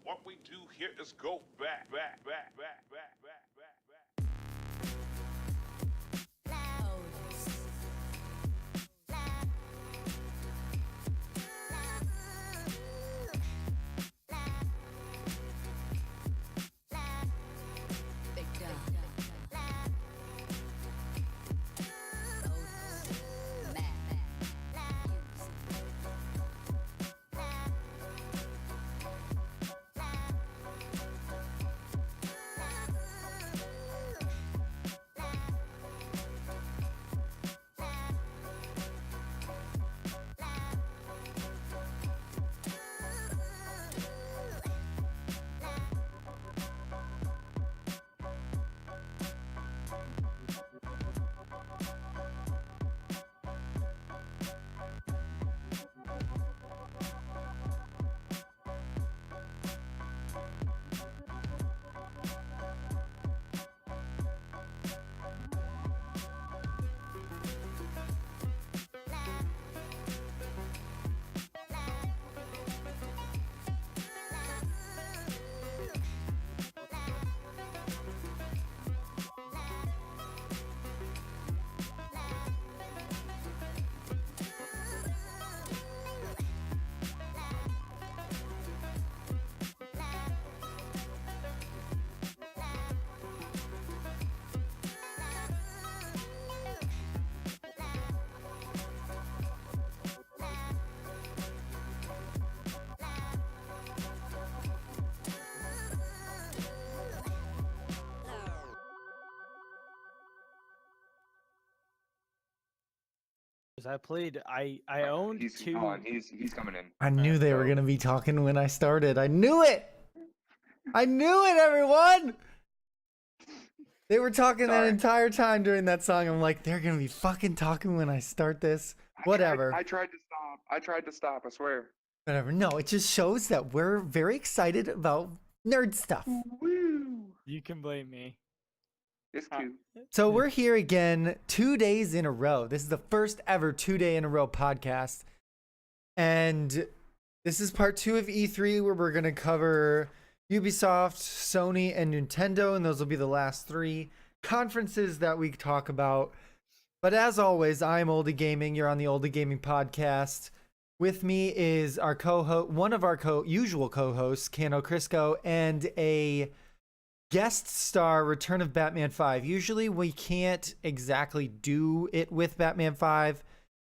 What we do here is go back. I owned He's two. gone. He's coming in. I knew they were gonna be talking when I started. I knew it. I knew it, everyone. They were talking that entire time during that song. I'm like, they're gonna be fucking talking when I start this. Whatever. I tried to stop. I swear. Whatever. No, it just shows that we're very excited about nerd stuff. Woo! You can blame me. It's cute. So we're here again 2 days in a row. This is the first ever 2 day in a row podcast. And this is part 2 of E3 where we're going to cover Ubisoft, Sony, and Nintendo. And those will be the last 3 conferences that we talk about. But as always, I'm Oldy Gaming. You're on the Oldy Gaming podcast. With me is our co-host, one of our usual co-hosts, Kano Crisco, and a guest star, Return of Batman 5. Usually we can't exactly do it with Batman 5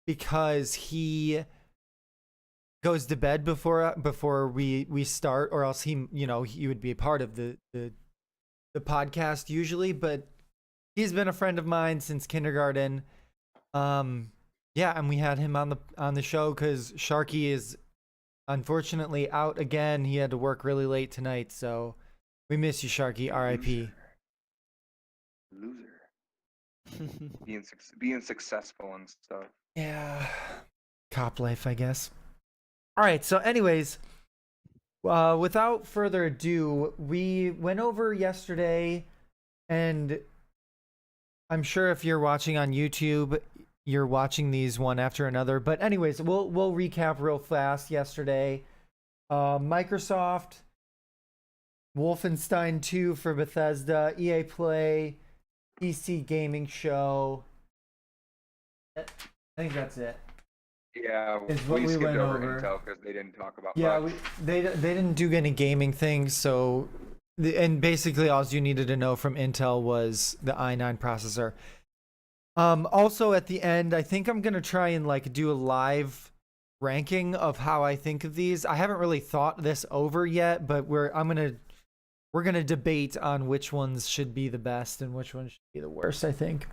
because he goes to bed before we start, or else he would be a part of the podcast usually. But he's been a friend of mine since kindergarten. Yeah, and we had him on the show because Sharky is unfortunately out again. He had to work really late tonight, so we miss you, Sharky. R.I.P. Loser. being successful and stuff. Yeah, cop life, I guess. All right. So, anyways, without further ado, we went over yesterday, and I'm sure if you're watching on YouTube, you're watching these one after another. But anyways, we'll recap real fast. Yesterday, Microsoft, Wolfenstein 2 for Bethesda, EA Play, PC Gaming Show. I think that's it. Yeah, Is what we skipped went over over. Intel because they didn't talk about Yeah, much. they didn't do any gaming things, so and basically all you needed to know from Intel was the i9 processor. Also at the end, I think I'm gonna try and do a live ranking of how I think of these. I haven't really thought this over yet, but we're gonna debate on which ones should be the best and which ones should be the worst, I think,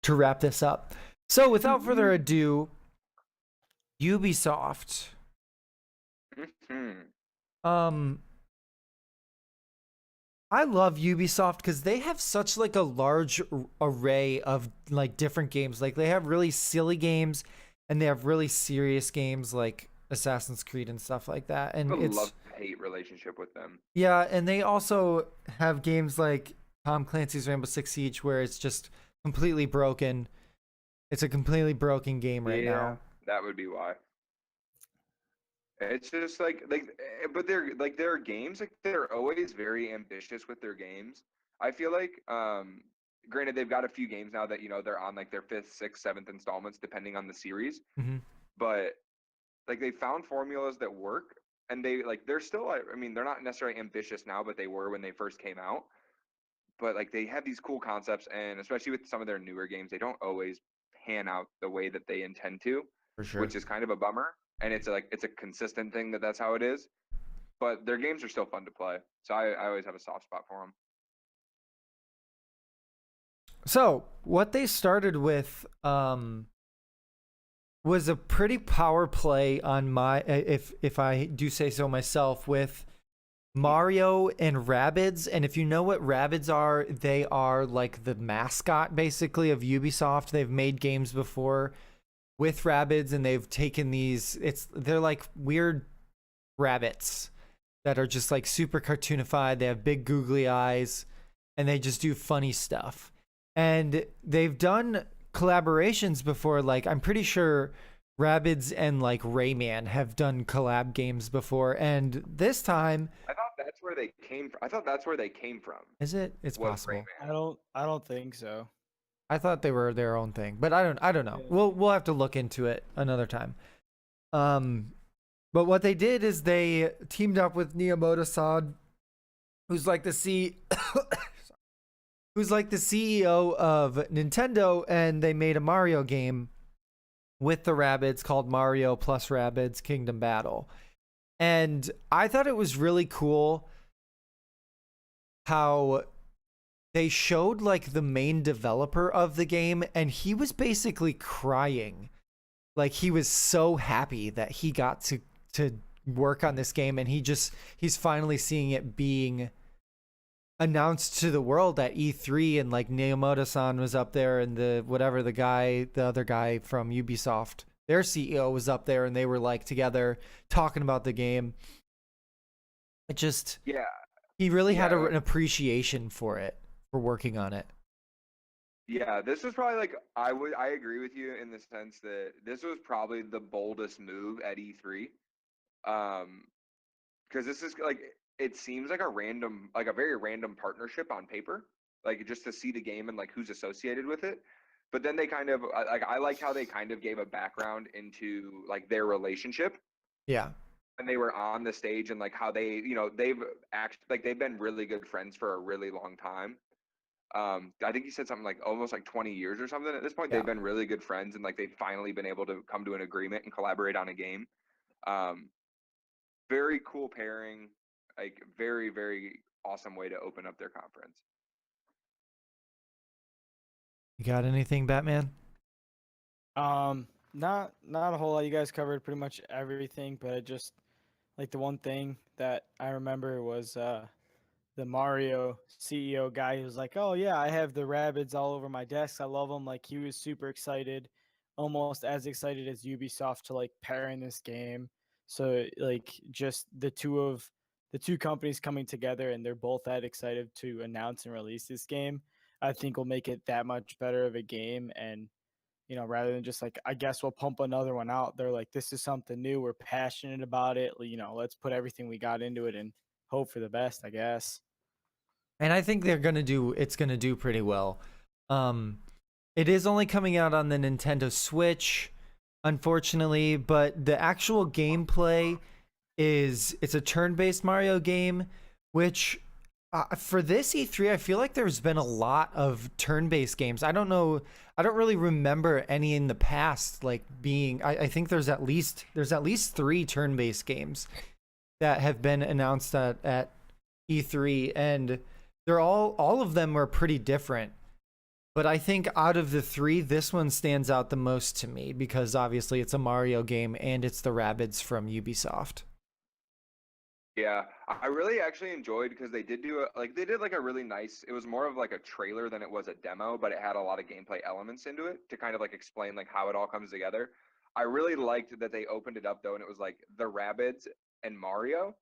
to wrap this up. So without further ado, Ubisoft. I love Ubisoft because they have such a large array of different games. Like they have really silly games and they have really serious games like Assassin's Creed and stuff like that. And I it's love-hate relationship with them. yeah, and they also have games like Tom Clancy's Rainbow Six Siege where it's just completely broken. It's a completely broken game right now. That would be why. It's just but they're like their games, like they're always very ambitious with their games. I feel like, granted, they've got a few games now that they're on like their fifth, sixth, seventh installments, depending on the series. Hmm. But like they found formulas that work, and they're still, I mean, they're not necessarily ambitious now, but they were when they first came out. But like they have these cool concepts, and especially with some of their newer games, they don't always pan out the way that they intend to, For sure. which is kind of a bummer. And it's a consistent thing that's how it is. But their games are still fun to play, so I always have a soft spot for them. So what they started with was a pretty power play on my, if I do say so myself, with Mario and Rabbids. And if you know what Rabbids are, they are like the mascot basically of Ubisoft. They've made games before with Rabbids, and they've taken they're like weird rabbits that are just like super cartoonified. They have big googly eyes, and they just do funny stuff. And they've done collaborations before. Like I'm pretty sure Rabbids and like Rayman have done collab games before. And this time, I thought that's where they came from. I thought that's where they came from. is it? It's Was possible. Rayman. I don't think so. I thought they were their own thing, but I don't know. Yeah. We'll have to look into it another time. But what they did is they teamed up with Miyamoto-san, who's like who's like the CEO of Nintendo, and they made a Mario game with the Rabbids called Mario plus Rabbids Kingdom Battle. And I thought it was really cool how they showed like the main developer of the game, and he was basically crying. Like he was so happy that he got to work on this game, and he's finally seeing it being announced to the world at E3. And like Miyamoto-san was up there, and the other guy from Ubisoft, their CEO, was up there, and they were like together talking about the game. It just, Yeah, he really had Yeah. an appreciation for it, for working on it. yeah. This was probably like I agree with you in the sense that this was probably the boldest move at E3. Um, because this is like it seems like a very random partnership on paper, like just to see the game and like who's associated with it. But then they kind of like I liked how they kind of gave a background into like their relationship Yeah. when they were on the stage, and like how they've been really good friends for a really long time. I think he said something like almost like 20 years or something. At this point, Yeah. they've been really good friends, and like they've finally been able to come to an agreement and collaborate on a game. Um, Very cool pairing, like very, very awesome way to open up their conference. You got anything, Batman? Not a whole lot. You guys covered pretty much everything, but I just like the one thing that I remember was the Mario CEO guy who was like, "Oh yeah, I have the rabbits all over my desk. I love them." Like he was super excited, almost as excited as Ubisoft to like pair in this game. So like just the two companies coming together, and they're both that excited to announce and release this game, I think will make it that much better of a game. And rather than just like, I guess we'll pump another one out, they're like, this is something new. We're passionate about it. Let's put everything we got into it and hope for the best, I guess. And I think it's gonna do pretty well. Um, it is only coming out on the Nintendo Switch, unfortunately, but the actual gameplay it's a turn-based Mario game, which for this E3, I feel like there's been a lot of turn-based games. I don't know, I don't really remember any in the past like being. I think there's at least 3 turn-based games that have been announced at E3, and they're all of them are pretty different. But I think out of the 3, this one stands out the most to me because obviously it's a Mario game and it's the Rabbids from Ubisoft. Yeah, I really actually enjoyed because they did like a really nice. It was more of like a trailer than it was a demo, but it had a lot of gameplay elements into it to kind of like explain like how it all comes together. I really liked that they opened it up though, and it was like the Rabbids and Mario,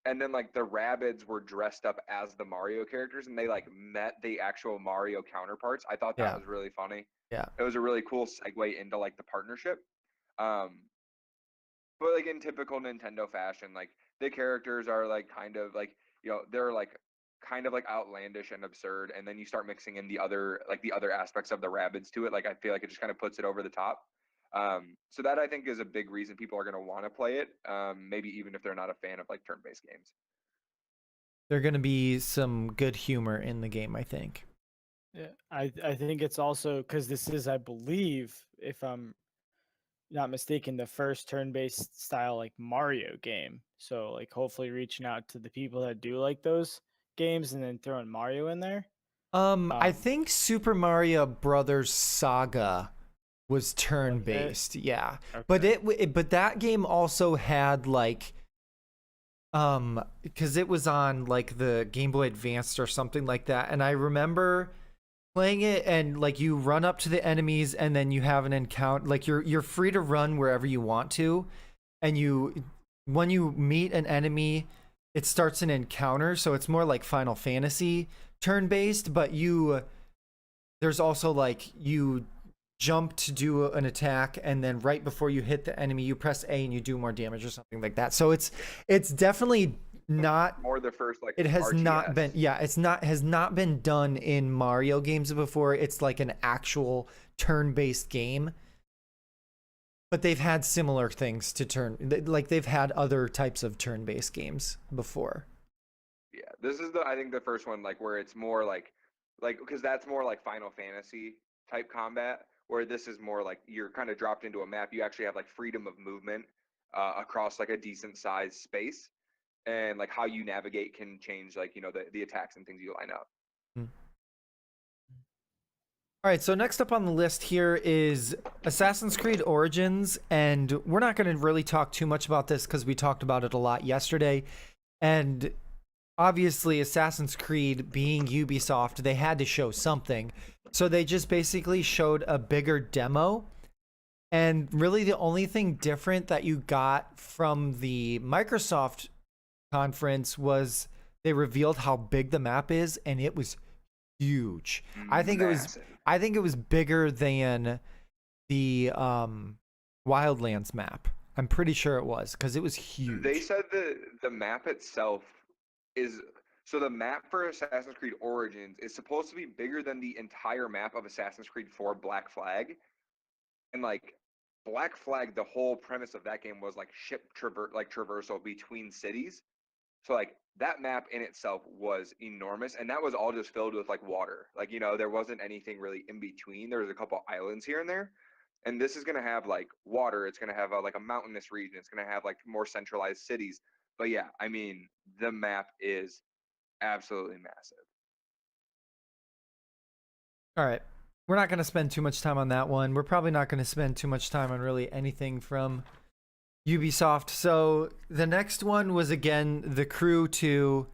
and then like the Rabbids were dressed up as the Mario characters, and they like met the actual Mario counterparts. I thought that Yeah. was really funny. Yeah. It was a really cool segue into like the partnership. Um, but like in typical Nintendo fashion, like the characters are like kind of like they're like kind of like outlandish and absurd, and then you start mixing in the other aspects of the Rabbids to it. Like I feel like it just kind of puts it over the top. So that I think is a big reason people are going to want to play it. Maybe even if they're not a fan of like turn-based games. There're going to be some good humor in the game, I think. Yeah, I think it's also because this is, I believe, if I'm not mistaken, the first turn-based style like Mario game. So like hopefully reaching out to the people that do like those games and then throwing Mario in there. I think Super Mario Brothers Saga was Was it? turn-based, yeah. Okay. But that game also had like because it was on like the Game Boy Advanced or something like that, and I remember playing it, and like you run up to the enemies and then you have an encounter, like you're free to run wherever you want to, and when you meet an enemy it starts an encounter, so it's more like Final Fantasy turn-based, but there's also like you jump to do an attack, and then right before you hit the enemy you press A and you do more damage or something like that. So it's definitely not, Or the first like it has not RTS. been, yeah, has not been done in Mario games before. It's like an actual turn-based game, but they've had similar things to like they've had other types of turn-based games before. Yeah, this is I think the first one like where it's more like because that's more like Final Fantasy type combat, where this is more like you're kind of dropped into a map. You actually have like freedom of movement across like a decent sized space, and like how you navigate can change like the attacks and things you line up. All right, so next up on the list here is Assassin's Creed Origins, and we're not going to really talk too much about this because we talked about it a lot yesterday. And obviously, Assassin's Creed being Ubisoft, they had to show something. So they just basically showed a bigger demo. And really, the only thing different that you got from the Microsoft conference was they revealed how big the map is, and it was huge. Massive. I think it was bigger than the Wildlands map. I'm pretty sure it was because it was huge. They said the map itself is so the map for Assassin's Creed Origins is supposed to be bigger than the entire map of Assassin's Creed 4 Black Flag. And like Black Flag, the whole premise of that game was like traversal between cities. So like that map in itself was enormous, and that was all just filled with like water. Like there wasn't anything really in between. There was a couple islands here and there, and this is gonna have like water. It's gonna have like a mountainous region. It's gonna have like more centralized cities. But yeah, I mean the map is absolutely massive. All right. We're not going to spend too much time on that one. We're probably not going to spend too much time on really anything from Ubisoft. So the next one was again the Crew 2.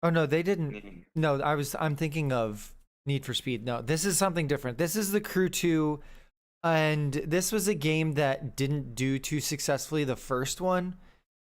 Oh no, they didn't. No, I'm thinking of Need for Speed. No, this is something different. This is the Crew 2, and this was a game that didn't do too successfully the first one.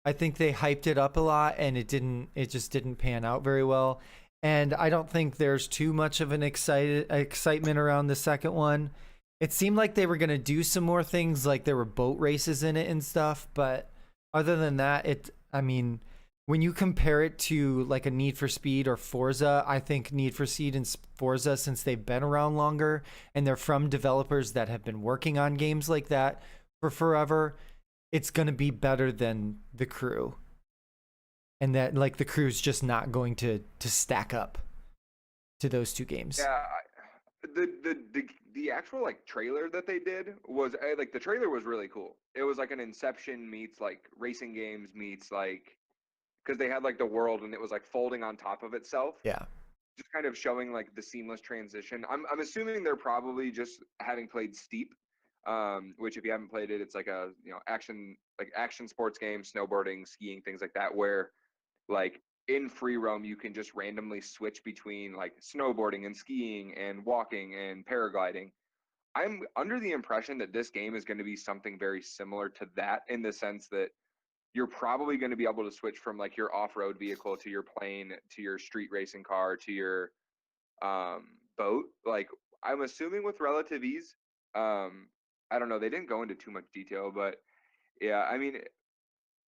I think they hyped it up a lot and it just didn't pan out very well. And I don't think there's too much of an excitement around the second one. It seemed like they were going to do some more things, like there were boat races in it and stuff, but other than that, I mean, when you compare it to like a Need for Speed or Forza, I think Need for Speed and Forza, since they've been around longer and they're from developers that have been working on games like that for forever, it's going to be better than the Crew. And that like the Crew's just not going to stack up to those two games. Yeah, the actual like trailer that they did was like the trailer was really cool. It was like an Inception meets like racing games meets like because they had like the world and it was like folding on top of itself. Yeah. Just kind of showing like the seamless transition. I'm assuming they're probably just having played Steep, which if you haven't played it, it's like a action sports game, snowboarding, skiing, things like that, where like in free roam you can just randomly switch between like snowboarding and skiing and walking and paragliding. I'm under the impression that this game is going to be something very similar to that, in the sense that you're probably going to be able to switch from like your off-road vehicle to your plane to your street racing car to your boat. Like I'm assuming with relative ease. I don't know, they didn't go into too much detail, but Yeah, I mean,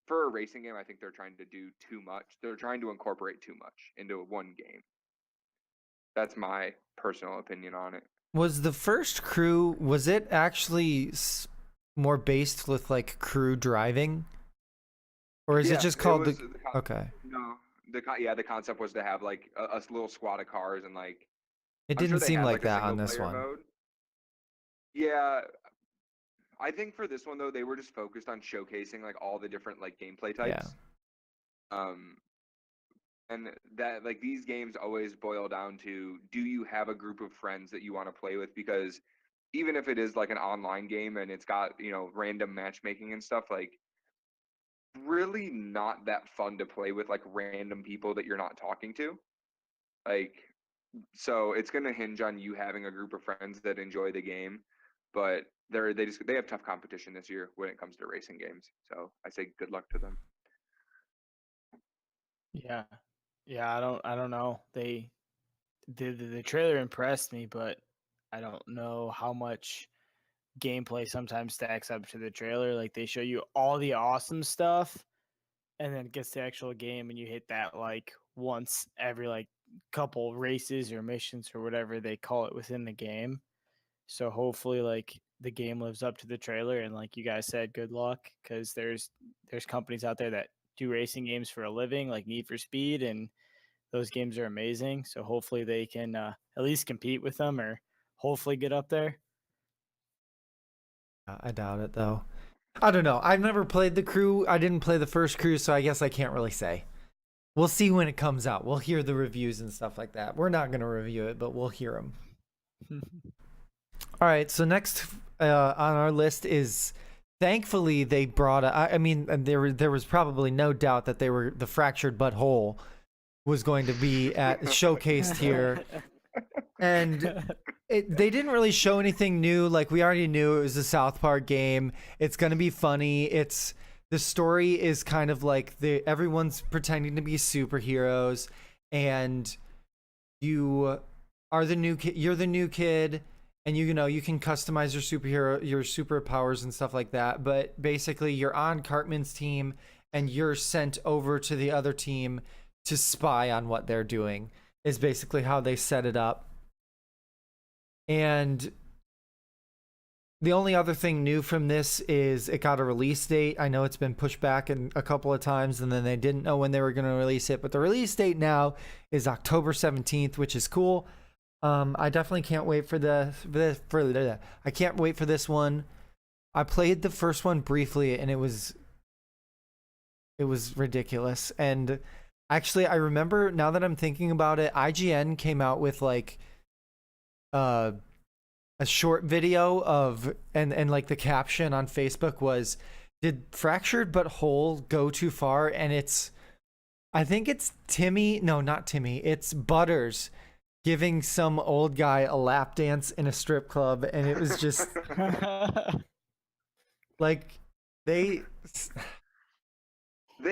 for a racing game, I think they're trying to do too much. They're trying to incorporate too much into one game. That's my personal opinion on it. Was the first crew, was it actually more based with like crew driving? Or is it Yeah, just it called was the. the Okay. no, the concept was to have like a little squad of cars and like It I'm sure didn't they seem had like like a that single on this player one. mode. Yeah, I think for this one though, they were just focused on showcasing like all the different like gameplay Yeah. types. Um, and that like these games always boil down to, do you have a group of friends that you want to play with? Because even if it is like an online game and it's got, random matchmaking and stuff, like really not that fun to play with like random people that you're not talking to. Like, so it's going to hinge on you having a group of friends that enjoy the game, but they have tough competition this year when it comes to racing games. So I say good luck to them. Yeah. Yeah, I don't know. The trailer impressed me, but I don't know how much gameplay sometimes stacks up to the trailer. Like they show you all the awesome stuff and then it gets the actual game and you hit that like once every like couple races or missions or whatever they call it within the game. So hopefully like the game lives up to the trailer and like you guys said, good luck because there's companies out there that do racing games for a living like Need for Speed and those games are amazing. So hopefully they can at least compete with them or hopefully get up there. I doubt it though. I don't know. I've never played the crew. I didn't play the first crew, so I guess I can't really say. We'll see when it comes out. We'll hear the reviews and stuff like that. We're not going to review it, but we'll hear them. All right. So next on our list is, thankfully they brought. I mean, there was probably no doubt that the fractured butthole was going to be showcased here, and they didn't really show anything new. Like we already knew it was a South Park game. It's gonna be funny. The story is kind of like everyone's pretending to be superheroes, and you are the new kid. You're the new kid, and you can customize your superpowers and stuff like that. But basically, you're on Cartman's team, and you're sent over to the other team to spy on what they're doing. Is basically how they set it up. And the only other thing new from this is it got a release date. I know it's been pushed back a couple of times and then they didn't know when they were going to release it, but the release date now is October 17th, which is cool. I definitely can't wait I can't wait for this one. I played the first one briefly and it was ridiculous. And actually, I remember, now that I'm thinking about it, IGN came out with like a short video of and like the caption on Facebook was, "Did fractured but whole go too far?" And I think it's Timmy, no, not Timmy, it's Butters giving some old guy a lap dance in a strip club, and it was just like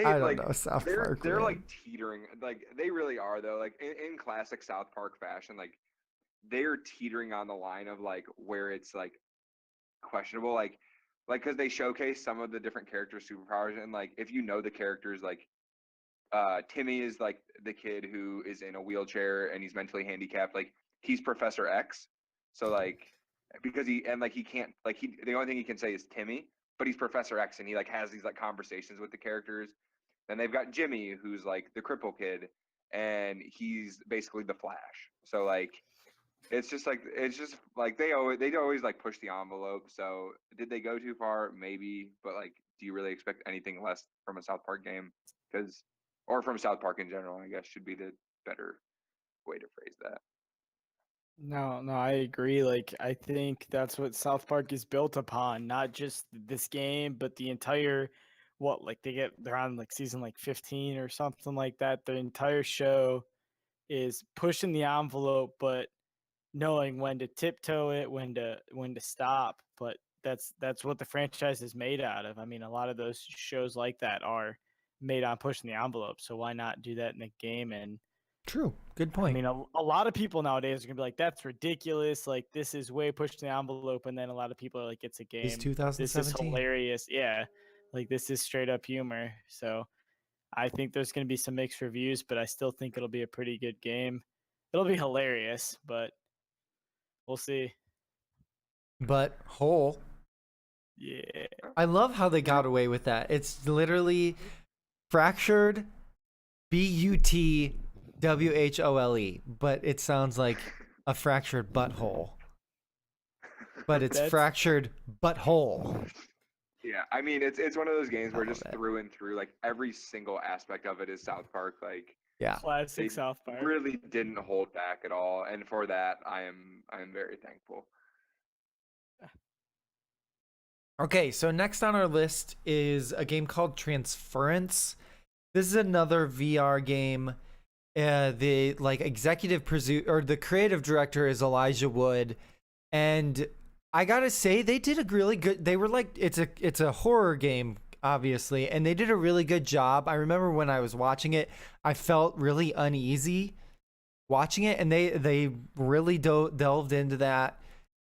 I don't like know, South they're Park. they're man. like teetering, like they really are though, like in classic South Park fashion, like they're teetering on the line of like where it's like questionable, like because they showcase some of the different characters' superpowers, and like if you know the characters, like Timmy is like the kid who is in a wheelchair and he's mentally handicapped, like he's Professor X, so like because he can't, like the only thing he can say is Timmy, but he's Professor X and he like has these like conversations with the characters. Then they've got Jimmy, who's like the cripple kid, and he's basically the Flash. So like it's just like they always like push the envelope. So did they go too far? Maybe, but like, do you really expect anything less from a South Park game? Or from South Park in general, I guess should be the better way to phrase that. No, I agree. Like, I think that's what South Park is built upon. Not just this game, but the entire, like they're on like season like 15 or something like that. The entire show is pushing the envelope, but knowing when to tiptoe it, when to stop. But that's what the franchise is made out of. I mean, a lot of those shows like that are made on pushing the envelope. So why not do that in the game? And True. Good I point. mean, a lot of people nowadays are gonna be like, "That's ridiculous! Like, this is way pushing the envelope." And then a lot of people are like, "It's a Is game. This is 2017? hilarious." Yeah, Like this is straight up humor. So I think there's going to be some mixed reviews, but I still think it'll be a pretty good game. It'll be hilarious, but we'll see. But whole. Yeah. I love how they got away with that. It's literally fractured, BUTWHOLE, but it sounds like a fractured butthole. But it's That's- fractured butthole. Yeah, I mean it's one of those games where I love just it. through and through, like every single aspect of it is South Park. Like Yeah. Classic they South Park. really didn't hold back at all, and for that I am very thankful. Okay, so next on our list is a game called Transference. This is another VR game. The like executive or the creative director is Elijah Wood, and I gotta say they did a really good. They were like it's a horror game, obviously, and they did a really good job. I remember when I was watching it, I felt really uneasy watching it, and they really delved into that.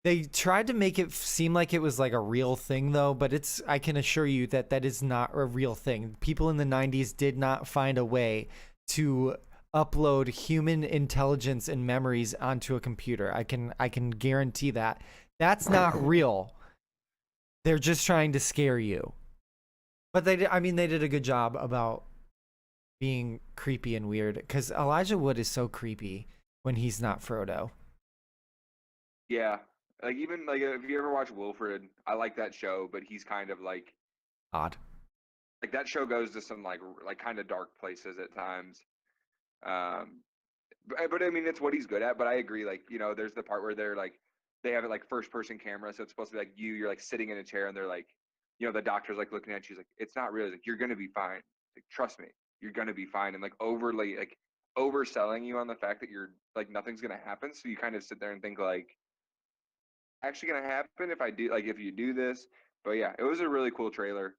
They tried to make it seem like it was like a real thing though, but I can assure you that that is not a real thing. People in the 90s did not find a way to upload human intelligence and memories onto a computer. I can guarantee that. That's not real. They're just trying to scare you. But they did a good job about being creepy and weird, cuz Elijah Wood is so creepy when he's not Frodo. Yeah, like even like if you ever watch Wilfred, I like that show, but he's kind of like Odd. that show goes to some like kind of dark places at times. But I mean it's what he's good at. But I agree, like there's the part where they have it like first person camera, so it's supposed to be like you're like sitting in a chair, and they're like, the doctor's like looking at you, he's like, it's not real. He's like, you're gonna be fine. Like, trust me, you're gonna be fine, and like overly like overselling you on the fact that you're like nothing's gonna happen. So you kind of sit there and think like, actually gonna happen if you do this. But yeah, it was a really cool trailer.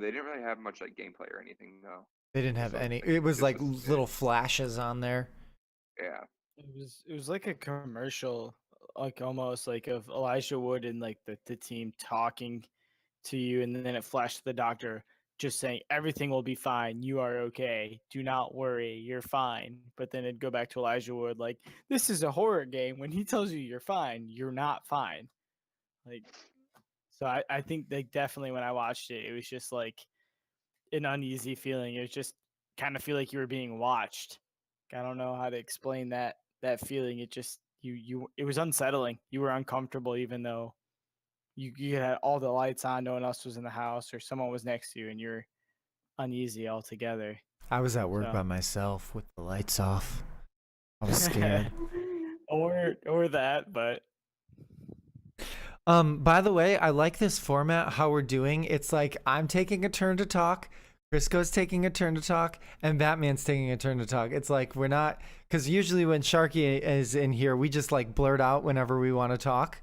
They didn't really have much like gameplay or anything though. They didn't have So, any. It was just like was- little flashes on there. Yeah. It was like a commercial, like almost like of Elijah Wood and like the team talking to you, and then it flashed to the doctor just saying everything will be fine, you are okay, do not worry, you're fine. But then it'd go back to Elijah Wood like, this is a horror game. When he tells you you're fine, you're not fine. Like, so I think like definitely when I watched it, it was just like an uneasy feeling. It was just kind of feel like you were being watched. I don't know how to explain that feeling. It just it was unsettling. You were uncomfortable even though you had all the lights on, no one else was in the house, or someone was next to you, and you're uneasy altogether. I was at work So- by myself with the lights off. I was scared. or that, but By the way, I like this format, how we're doing. It's like I'm taking a turn to talk, Crisco's taking a turn to talk, and Batman's taking a turn to talk. It's like we're not, because usually when Sharky is in here, we just like blurt out whenever we want to talk.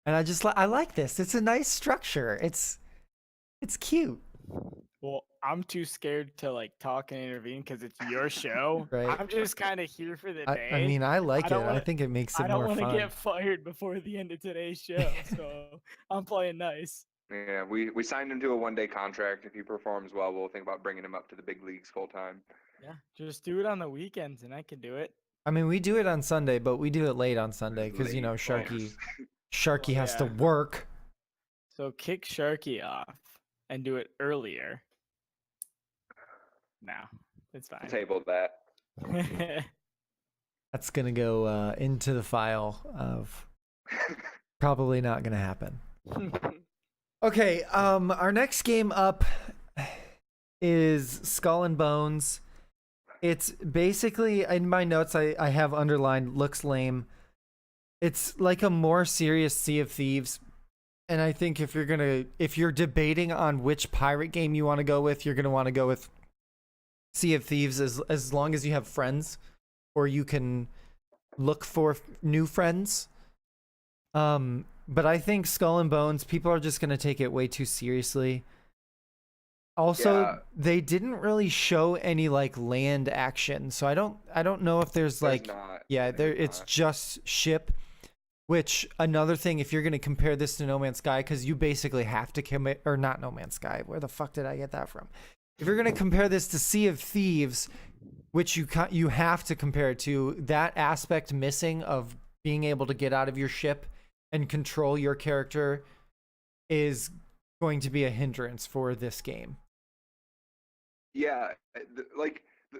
And I like this. It's a nice structure. It's cute. well, I'm too scared to like talk and intervene because it's your show. Right. I'm just kind of here for the day. I mean, I like it. don't I wanna- think it makes it I don't more want to fun. get fired before the end of today's show, so I'm playing nice. Yeah, we signed him to a 1-day contract. If he performs well, we'll think about bringing him up to the big leagues full time. Yeah, just do it on the weekends, and I can do it. I mean, we do it on Sunday, but we do it late on Sunday because Late. Sharky has to Yeah. work. So kick Sharky off and do it earlier. No, it's fine. Table that. That's gonna go into the file of probably not gonna happen. Okay, our next game up is Skull and Bones. It's basically, in my notes I have underlined, looks lame. It's like a more serious Sea of Thieves. And I think if you're debating on which pirate game you want to go with, you're gonna want to go with Sea of Thieves as long as you have friends, or you can look for new friends. But I think Skull and Bones, people are just gonna take it way too seriously. Also, Yeah. they didn't really show any like land action, so I don't know if there's like not. yeah, There's there it's not. just ship, Which another thing, if you're going to compare this to No Man's Sky, because you basically have to commit, or not No Man's Sky. Where the fuck did I get that from? If you're going to compare this to Sea of Thieves, which you have to compare it to, that aspect missing of being able to get out of your ship and control your character is going to be a hindrance for this game. Yeah,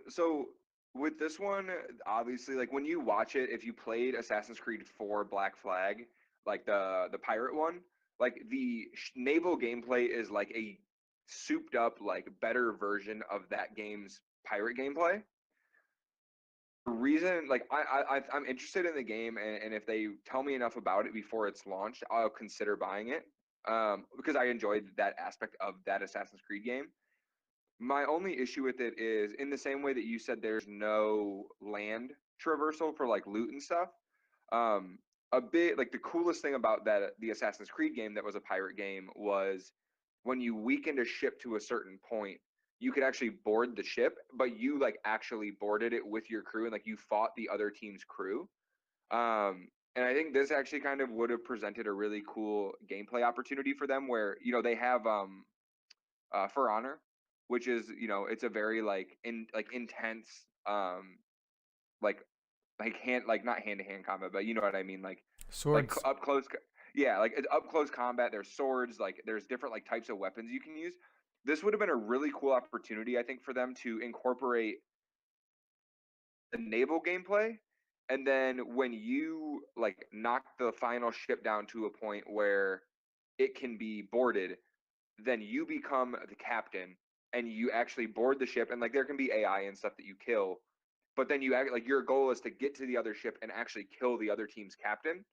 so with this one, obviously, like when you watch it, if you played Assassin's Creed 4 Black Flag, like the pirate one, like the naval gameplay is like a souped up, like better version of that game's pirate gameplay. The reason, like I'm interested in the game, and if they tell me enough about it before it's launched, I'll consider buying it. Because I enjoyed that aspect of that Assassin's Creed game. My only issue with it is in the same way that you said there's no land traversal for like loot and stuff. A bit like the coolest thing about the Assassin's Creed game that was a pirate game was when you weakened a ship to a certain point, you could actually board the ship, but you like actually boarded it with your crew and like you fought the other team's crew. And I think this actually kind of would have presented a really cool gameplay opportunity for them where, they have For Honor, which is it's a very intense like hand like not hand to hand combat, but you know what I mean, like Swords. up close. Yeah, like it's up close combat. There's swords, like there's different like types of weapons you can use. This would have been a really cool opportunity, I think, for them to incorporate the naval gameplay. And then when you like knock the final ship down to a point where it can be boarded, then you become the captain and you actually board the ship, and like there can be AI and stuff that you kill, but then you act like your goal is to get to the other ship and actually kill the other team's captain,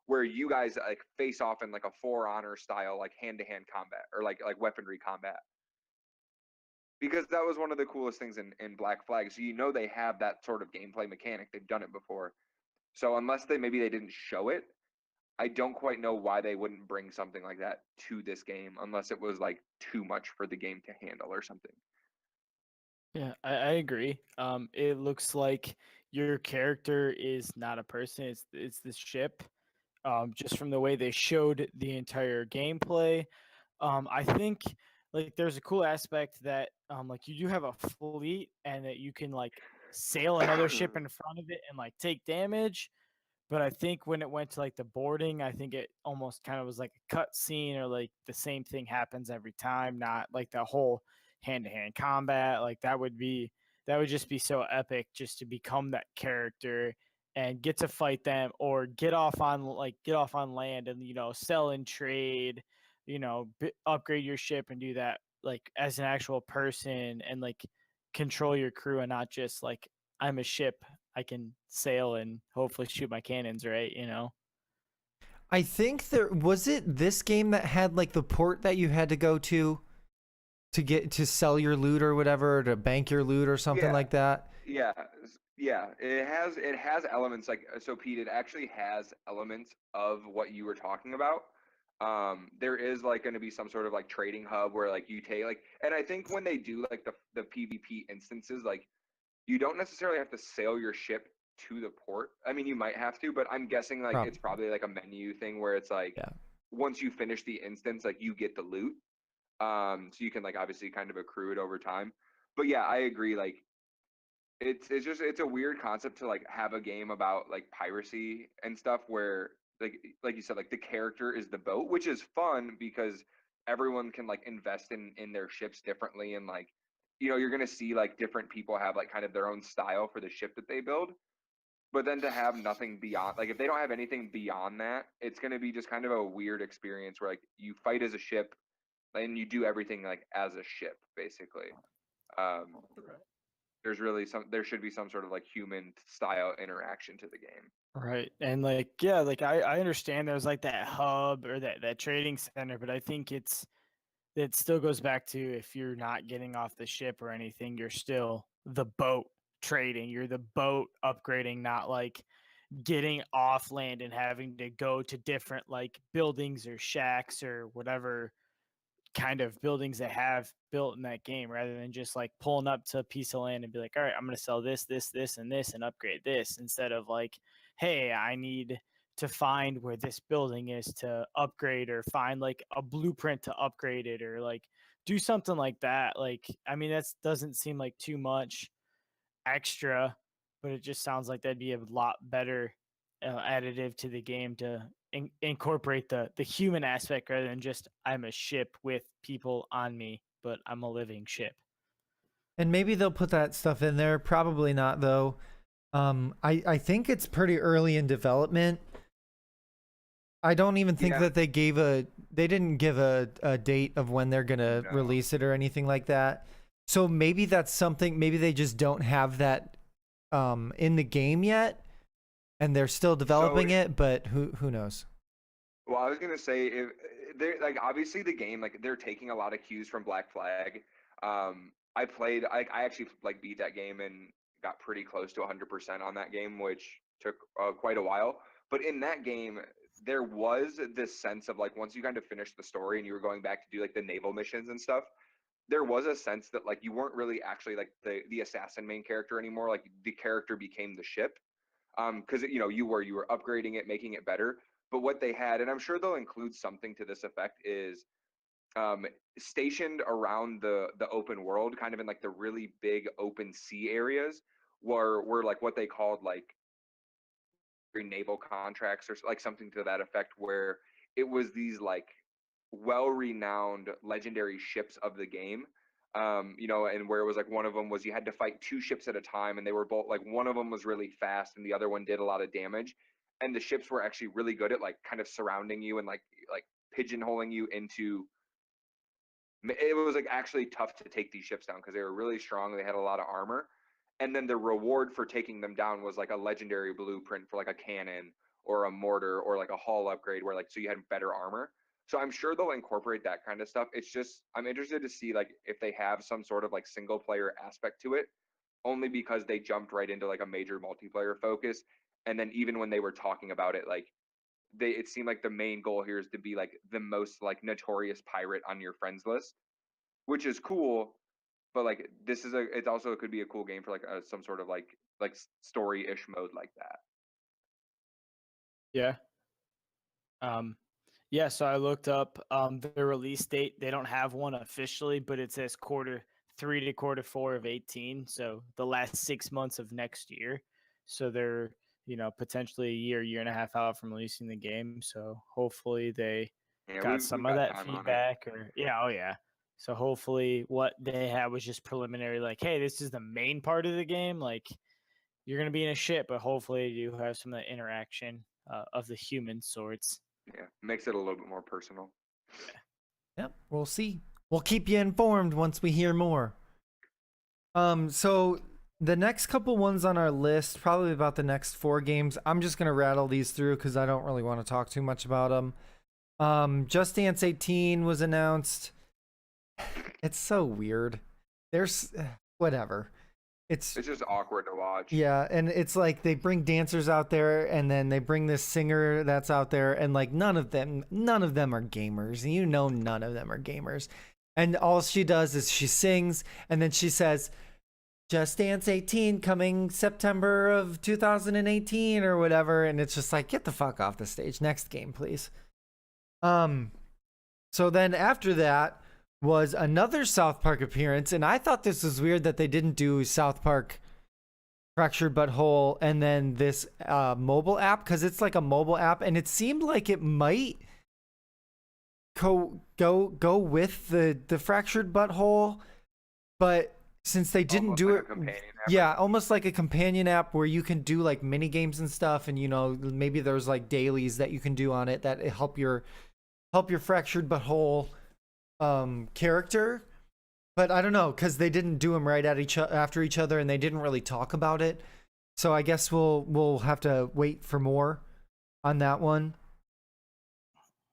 where you guys like face off in like a For Honor style like hand-to-hand combat or like weaponry combat. Because that was one of the coolest things in Black Flag. So they have that sort of gameplay mechanic. They've done it before. So unless maybe they didn't show it, I don't quite know why they wouldn't bring something like that to this game unless it was like too much for the game to handle or something. Yeah, I agree. It looks like your character is not a person; it's this ship. Just from the way they showed the entire gameplay, I think like there's a cool aspect that like you do have a fleet and that you can like sail another ship in front of it and like take damage. But I think when it went to like the boarding, I think it almost kind of was like a cut scene, or like the same thing happens every time, not like the whole hand to hand combat. Like that would just be so epic just to become that character and get to fight them, or get off on land and sell and trade, upgrade your ship and do that like as an actual person, and like control your crew and not just like I'm a ship, I can sail and hopefully shoot my cannons, right? I think there was it this game that had like the port that you had to go to get to sell your loot or whatever, to bank your loot or something Yeah. like that. Yeah, yeah. It has elements like so Pete. It actually has elements of what you were talking about. There is like going to be some sort of like trading hub where like you take like, and I think when they do like the PvP instances, like you don't necessarily have to sail your ship to the port. I mean, you might have to, but I'm guessing like it's probably like a menu thing where it's like Yeah. once you finish the instance, like you get the loot. So you can like obviously kind of accrue it over time. But yeah, I agree. Like it's a weird concept to like have a game about like piracy and stuff where like you said, like the character is the boat, which is fun because everyone can like invest in their ships differently, and like you're gonna see like different people have like kind of their own style for the ship that they build. But then to have nothing beyond, like if they don't have anything beyond that, it's gonna be just kind of a weird experience where like you fight as a ship and you do everything like as a ship basically. Um, there should be some sort of like human style interaction to the game. Right. And like, yeah, like I understand there's like that hub or that trading center, but I think it still goes back to, if you're not getting off the ship or anything, you're still the boat trading. You're the boat upgrading, not like getting off land and having to go to different like buildings or shacks or whatever kind of buildings they have built in that game, rather than just like pulling up to a piece of land and be like, all right, I'm going to sell this, this, this, and this and upgrade this, instead of like, hey, I need to find where this building is to upgrade, or find like a blueprint to upgrade it, or like do something like that. Like, I mean, that doesn't seem like too much extra, but it just sounds like that'd be a lot better additive to the game to incorporate the human aspect, rather than just I'm a ship with people on me, but I'm a living ship. And maybe they'll put that stuff in there. Probably not though. I think it's pretty early in development. I don't even think that they didn't give a date of when they're gonna release it or anything like that. So maybe that's something. Maybe they just don't have that in the game yet, and they're still developing it. But who knows? Well, I was gonna say, if they're like, obviously the game, like they're taking a lot of cues from Black Flag. I actually like beat that game and got pretty close to 100% on that game, which took quite a while. But in that game, there was this sense of like, once you kind of finished the story and you were going back to do like the naval missions and stuff, there was a sense that like you weren't really actually like the assassin main character anymore. Like the character became the ship, because you were upgrading it, making it better. But what they had, and I'm sure they'll include something to this effect, is stationed around the open world, kind of in like the really big open sea areas, were like what they called like naval contracts, or like something to that effect, where it was these like well-renowned legendary ships of the game. And where it was like one of them was you had to fight two ships at a time, and they were both like, one of them was really fast and the other one did a lot of damage, and the ships were actually really good at like kind of surrounding you and like pigeonholing you into. It was like actually tough to take these ships down because they were really strong. They had a lot of armor, and then the reward for taking them down was like a legendary blueprint for like a cannon or a mortar or like a hull upgrade, where like so you had better armor. So I'm sure they'll incorporate that kind of stuff. It's just I'm interested to see like if they have some sort of like single player aspect to it, only because they jumped right into like a major multiplayer focus. And then even when they were talking about it, like it seemed like the main goal here is to be like the most like notorious pirate on your friends list, which is cool. But like it also could be a cool game for like some sort of like story-ish mode like that. Yeah. Yeah, so I looked up the release date. They don't have one officially, but it says Q3 to Q4 of 18. So the last 6 months of next year. So they're, potentially a year and a half out from releasing the game. So hopefully they got some of that feedback, or oh yeah. So hopefully what they had was just preliminary, like, hey, this is the main part of the game. Like, you're gonna be in a ship, but hopefully you have some of the interaction of the human sorts. Yeah, makes it a little bit more personal. Yep, we'll see. We'll keep you informed once we hear more. So the next couple ones on our list, probably about the next 4 games. I'm just gonna rattle these through because I don't really want to talk too much about them. Just Dance 18 was announced. It's so weird. There's whatever. It's just awkward to watch. Yeah, and it's like they bring dancers out there, and then they bring this singer that's out there, and like none of them are gamers. None of them are gamers. And all she does is she sings, and then she says, "Just Dance 18 coming September of 2018 or whatever," and it's just like, get the fuck off the stage. Next game, please. So then after that was another South Park appearance, and I thought this was weird that they didn't do South Park Fractured But Whole and then this mobile app, because it's like a mobile app, and it seemed like it might go with the Fractured But Whole, but since they didn't do it, yeah, almost like a companion app where you can do like mini games and stuff, and maybe there's like dailies that you can do on it that help your Fractured But Whole character. But I don't know, because they didn't do them right after each other, and they didn't really talk about it. So I guess we'll have to wait for more on that one.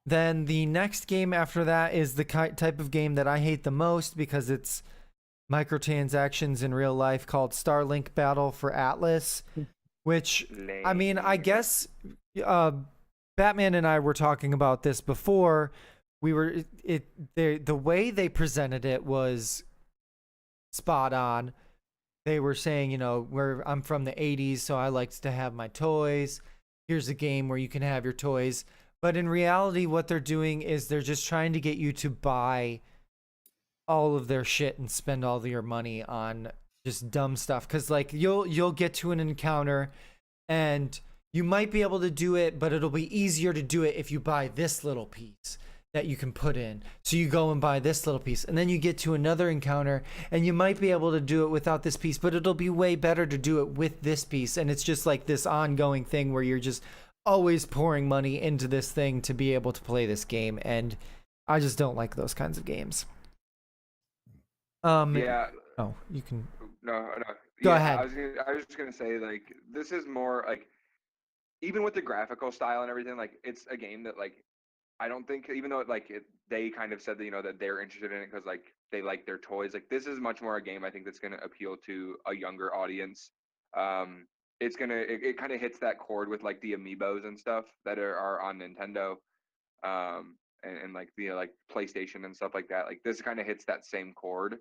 Then the next game after that is the type of game that I hate the most because it's microtransactions in real life, called Starlink Battle for Atlas, which, I mean, I guess Batman and I were talking about this before. The way they presented it was spot on. They were saying, I'm from the 80s, so I liked to have my toys. here's a game where you can have your toys. But in reality, what they're doing is they're just trying to get you to buy all of their shit and spend all of your money on just dumb stuff. Cause like you'll get to an encounter and you might be able to do it, but it'll be easier to do it if you buy this little piece that you can put in. So you go and buy this little piece, and then you get to another encounter and you might be able to do it without this piece, but it'll be way better to do it with this piece. And it's just like this ongoing thing where you're just always pouring money into this thing to be able to play this game. And I just don't like those kinds of games. Yeah. Oh, you can No. Go Yeah, ahead. I was just gonna say, like, this is more like, even with the graphical style and everything, like, it's a game that, like, I don't think, even though they kind of said that, that they're interested in it because, like, they like their toys. Like, this is much more a game I think that's gonna appeal to a younger audience. It kind of hits that chord with like the amiibos and stuff that are on Nintendo, and like the like PlayStation and stuff like that. Like, this kind of hits that same chord.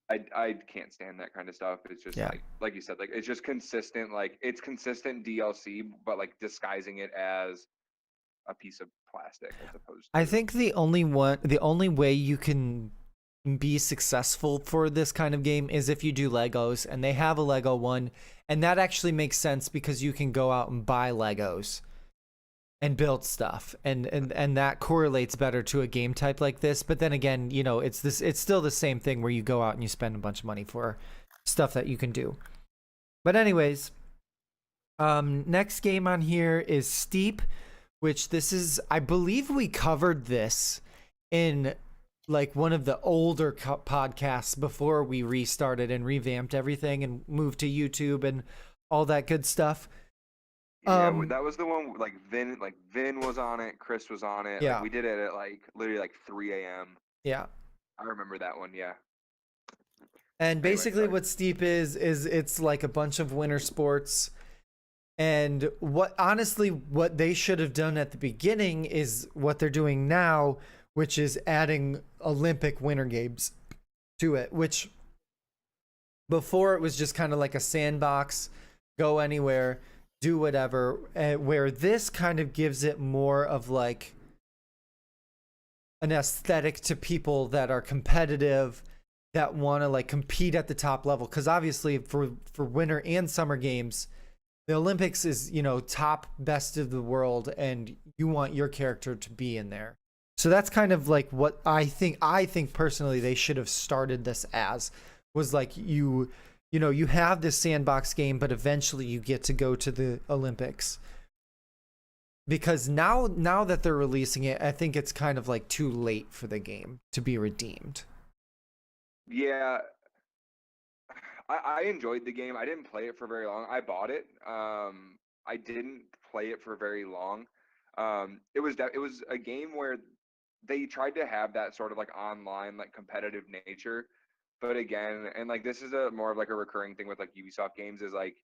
I can't stand that kind of stuff. It's just Yeah. like you said, like, it's just consistent. Like, it's consistent DLC, but like disguising it as a piece of plastic as opposed to. I think the only way you can be successful for this kind of game is if you do Legos, and they have a Lego one, and that actually makes sense because you can go out and buy Legos and build stuff, and that correlates better to a game type like this. But then again, it's still the same thing where you go out and you spend a bunch of money for stuff that you can do. But anyways, next game on here is Steep, which this is, I believe we covered this in like one of the older podcasts before we restarted and revamped everything and moved to YouTube and all that good stuff. Yeah, that was the one. Like, Vin was on it. Chris was on it. Yeah. Like, we did it at like literally like 3 a.m. Yeah. I remember that one. Yeah. And Anyway, basically sorry. what Steep is it's like a bunch of winter sports. And what they should have done at the beginning is what they're doing now, which is adding Olympic Winter Games to it, which before it was just kind of like a sandbox, go anywhere, do whatever, where this kind of gives it more of like an aesthetic to people that are competitive, that want to like compete at the top level. Because obviously for winter and summer games, the Olympics is, top best of the world, and you want your character to be in there. So that's kind of like what I think personally they should have started this as, was like you have this sandbox game, but eventually you get to go to the Olympics. Because now that they're releasing it, I think it's kind of like too late for the game to be redeemed. Yeah. I enjoyed the game. I didn't play it for very long. I bought it. I didn't play it for very long. It was a game where they tried to have that sort of like online, like, competitive nature, but again, and like, this is a more of like a recurring thing with like Ubisoft games, is like,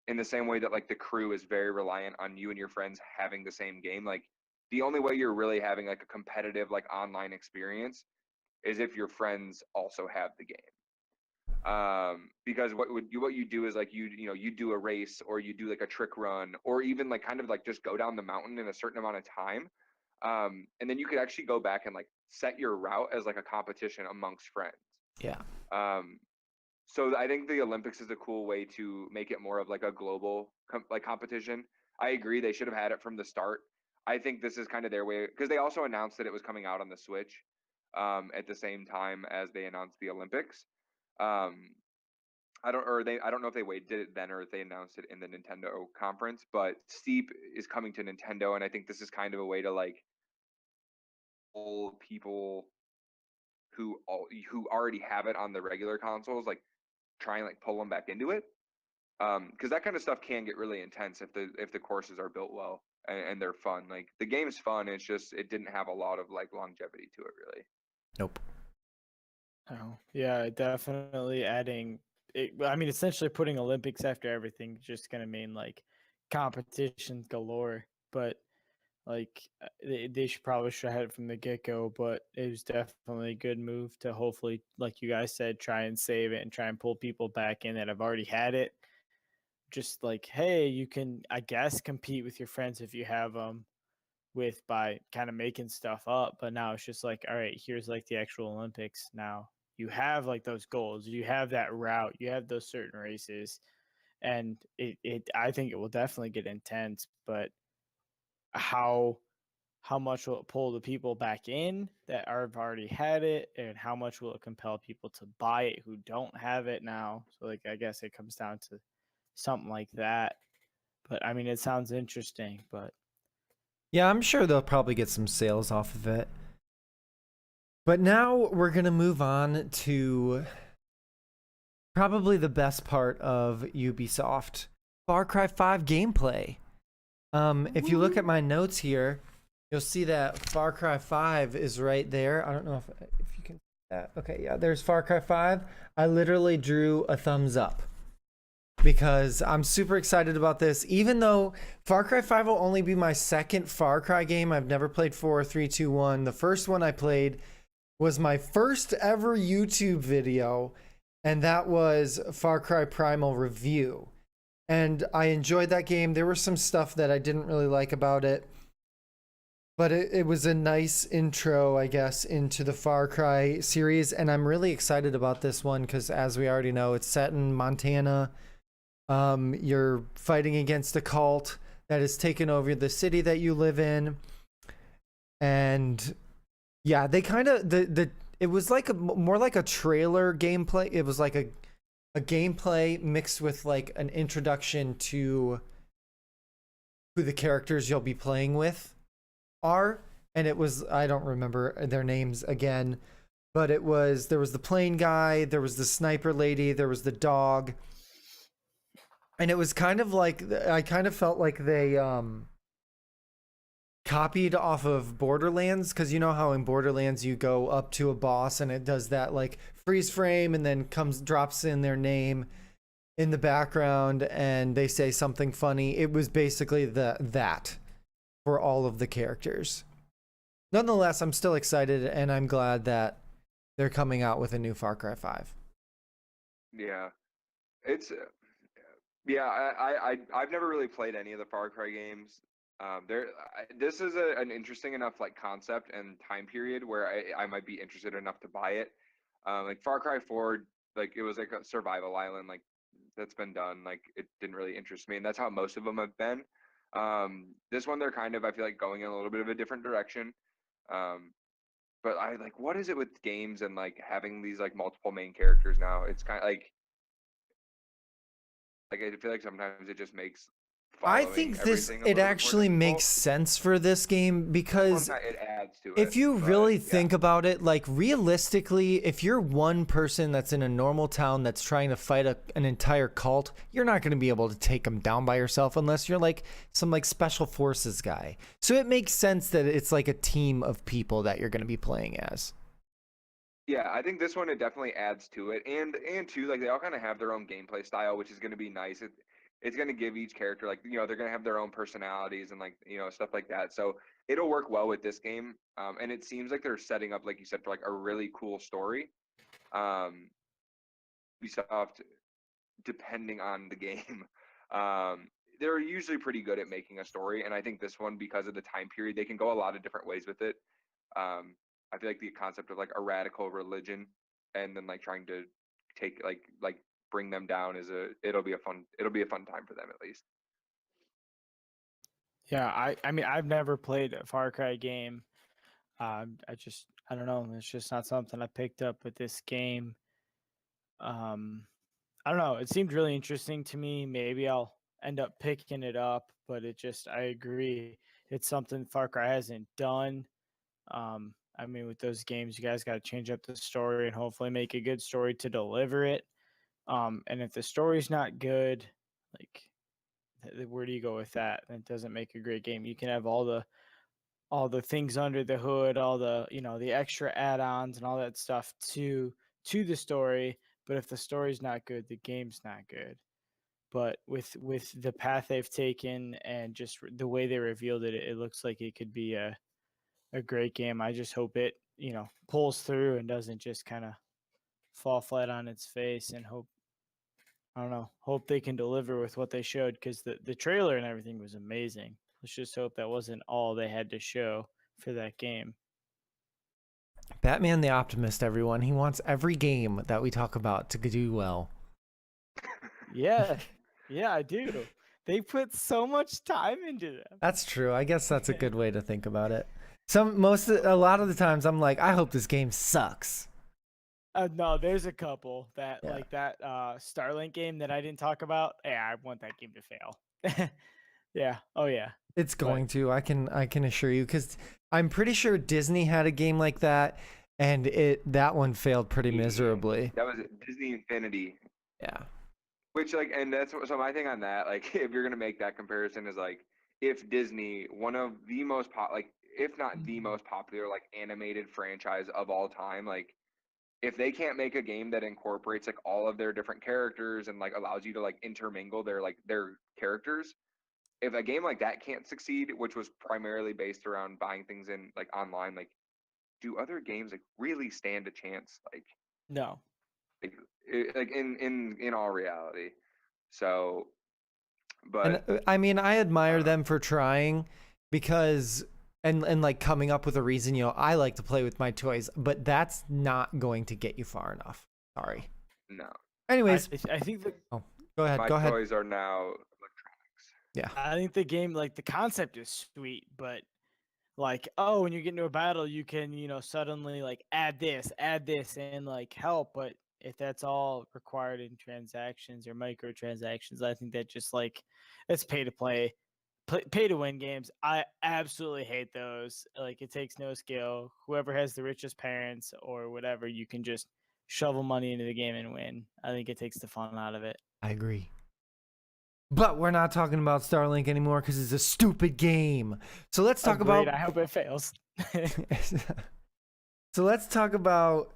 in the same way that like the crew is very reliant on you and your friends having the same game. Like, the only way you're really having like a competitive like online experience is if your friends also have the game. Because what you do is like, you do a race, or you do like a trick run, or even like kind of like just go down the mountain in a certain amount of time, and then you could actually go back and like set your route as like a competition amongst friends. Yeah. So I think the Olympics is a cool way to make it more of like a global competition. I agree, they should have had it from the start. I think this is kind of their way, because they also announced that it was coming out on the Switch, at the same time as they announced the Olympics. I don't know if they did it then, or if they announced it in the Nintendo conference, but Steep is coming to Nintendo, and I think this is kind of a way to like pull people who already have it on the regular consoles, like, try and like pull them back into it. Because that kind of stuff can get really intense if the courses are built well, and they're fun. Like, the game's fun, it's just it didn't have a lot of like longevity to it, really. Nope. Oh, yeah, definitely adding it. I mean, essentially putting Olympics after everything just gonna mean like competition galore. But like they should have had it from the get go. But it was definitely a good move to hopefully, like you guys said, try and save it and try and pull people back in that have already had it. just like, hey, you can, I guess, compete with your friends if you have them with by kind of making stuff up. But now it's just like, all right, here's like the actual Olympics. Now you have like those goals, you have that route, you have those certain races, and it I think it will definitely get intense. But how how much will it pull the people back in that have already had it, and how much will it compel people to buy it who don't have it now? So like I guess it comes down to something like that. But I mean, it sounds interesting, but Yeah, I'm sure they'll probably get some sales off of it. But now we're going to move on to probably the best part of Ubisoft, Far Cry 5 gameplay. If you look at my notes here, you'll see that Far Cry 5 is right there. I don't know if you can see that. Okay, yeah, there's Far Cry 5. I literally drew a thumbs up because I'm super excited about this. Even though Far Cry 5 will only be my second Far Cry game, I've never played 4, 3, 2, 1. The first one I played was my first ever YouTube video, and that was Far Cry Primal Review. And I enjoyed that game. There was some stuff that I didn't really like about it, but it was a nice intro, I guess, into the Far Cry series. And I'm really excited about this one because, as we already know, it's set in Montana. You're fighting against a cult that has taken over the city that you live in. And yeah, they kind of it was like more like a trailer gameplay. It was like a gameplay mixed with like an introduction to who the characters you'll be playing with are. And it was, I don't remember their names again, but there was the plane guy, there was the sniper lady, there was the dog. And it was kind of like, I kind of felt like they copied off of Borderlands, because you know how in Borderlands you go up to a boss and it does that like freeze frame and then drops in their name in the background and they say something funny. It was basically that for all of the characters. Nonetheless, I'm still excited and I'm glad that they're coming out with a new Far Cry 5. Yeah, it's yeah. I've never really played any of the Far Cry games. This is an interesting enough like concept and time period where I might be interested enough to buy it. Like Far Cry 4, like it was like a survival island, like that's been done. Like it didn't really interest me, and that's how most of them have been. This one they're kind of, I feel like, going in a little bit of a different direction. Um, but I like, what is it with games and like having these like multiple main characters now? It's kind of like I feel like sometimes it just makes I following think everything a it little bit more actually difficult. makes sense for this game because Sometimes it adds to it. if you but, really yeah. think about it, like realistically, if you're one person that's in a normal town that's trying to fight an entire cult, you're not going to be able to take them down by yourself unless you're like some like special forces guy. So it makes sense that it's like a team of people that you're going to be playing as. Yeah, I think this one it definitely adds to it, and too, like they all kind of have their own gameplay style, which is going to be nice. It's going to give each character, like, you know, they're going to have their own personalities and like, you know, stuff like that. So it'll work well with this game. And it seems like they're setting up, like you said, for like a really cool story. Um, Ubisoft, depending on the game, they're usually pretty good at making a story, and I think this one, because of the time period, they can go a lot of different ways with it. I feel like the concept of like a radical religion and then like trying to take like bring them down it'll be a fun time for them at least. yeah, I mean, I've never played a Far Cry game. I don't know. It's just not something I picked up with this game. Um, I don't know. It seemed really interesting to me. Maybe I'll end up picking it up, but I agree. It's something Far Cry hasn't done. I mean, with those games, you guys got to change up the story and hopefully make a good story to deliver it. And if the story's not good, like, where do you go with that? It doesn't make a great game. You can have all the things under the hood, all the, you know, the extra add-ons and all that stuff to the story, but if the story's not good, the game's not good. But with the path they've taken and just the way they revealed it, it looks like it could be a great game. I just hope it, you know, pulls through and doesn't just kind of fall flat on its face, and I don't know. Hope they can deliver with what they showed because the trailer and everything was amazing. Let's just hope that wasn't all they had to show for that game. Batman the Optimist, everyone. He wants every game that we talk about to do well. Yeah, yeah, I do. They put so much time into them. That's true. I guess that's a good way to think about it. A lot of the times I'm like, I hope this game sucks. No, there's a couple that Yeah. like that Starlink game that I didn't talk about. Yeah, I want that game to fail. Yeah. Oh yeah. It's But- going to. I can assure you, because I'm pretty sure Disney had a game like that, and that one failed pretty Yeah. miserably. That was Disney Infinity. Yeah. Which like, and that's so my thing on that. Like, if you're gonna make that comparison, is like if Disney, one of the most if not the most popular like animated franchise of all time, like if they can't make a game that incorporates like all of their different characters and like allows you to like intermingle their characters, if a game like that can't succeed, which was primarily based around buying things in like online, like do other games like really stand a chance? No. Like in all reality. So, And but I mean, I admire uh, them for trying, because and like coming up with a reason. I like to play with my toys, but that's not going to get you far enough. Sorry. no, Anyways, I think the go ahead. my Go ahead. toys are now electronics. Yeah. I think the game, like the concept is sweet, but like, oh, when you get into a battle, you can, suddenly like add this, and like help. But if that's all required in transactions or microtransactions, I think that just like it's pay to pay to win games. I absolutely hate those. Like it takes no skill. Whoever has the richest parents or whatever, you can just shovel money into the game and win. I think it takes the fun out of it. I agree. But we're not talking about Starlink anymore because it's a stupid game. So let's talk Agreed. about I hope it fails. So let's talk about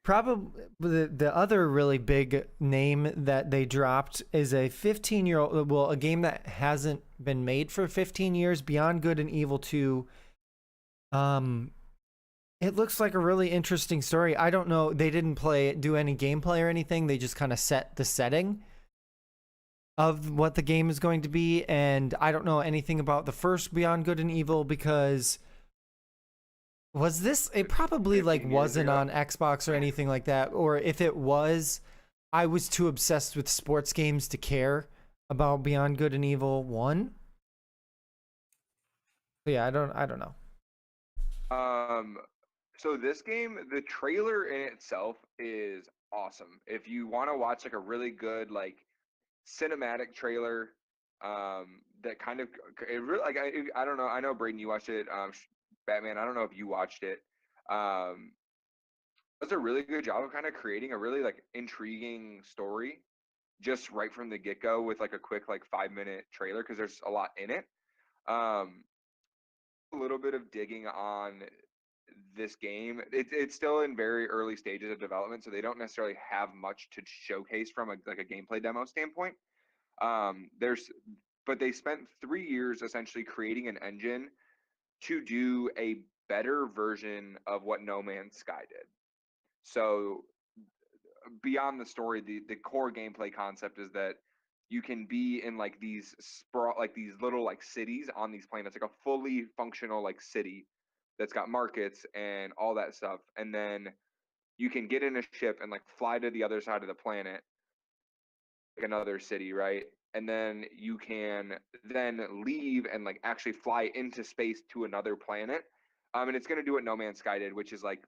probably the other really big name that they dropped is a 15-year-old, well, a game that hasn't been made for 15 years, Beyond Good and Evil 2. It looks like a really interesting story. I don't know, they didn't do any gameplay or anything. They just kind of set the setting of what the game is going to be, and I don't know anything about the first Beyond Good and Evil because it probably like 15 years wasn't ago. on Xbox or anything like that, or if it was, I was too obsessed with sports games to care about Beyond Good and Evil 1. So yeah, I don't know. So this game, the trailer in itself is awesome. If you want to watch like a really good like cinematic trailer, that kind of it really like I don't know. I know Braden, you watched it. Batman. I don't know if you watched it. Does a really good job of kind of creating a really like intriguing story just right from the get go with like a quick like 5-minute trailer because there's a lot in it. A little bit of digging on this game. It's still in very early stages of development, so they don't necessarily have much to showcase from like a gameplay demo standpoint. But they spent 3 years essentially creating an engine to do a better version of what No Man's Sky did. So beyond the story, the core gameplay concept is that you can be in like these these little like cities on these planets, like a fully functional like city that's got markets and all that stuff, and then you can get in a ship and like fly to the other side of the planet, like another city, right? And then you can then leave and like actually fly into space to another planet. And it's gonna do what No Man's Sky did, which is like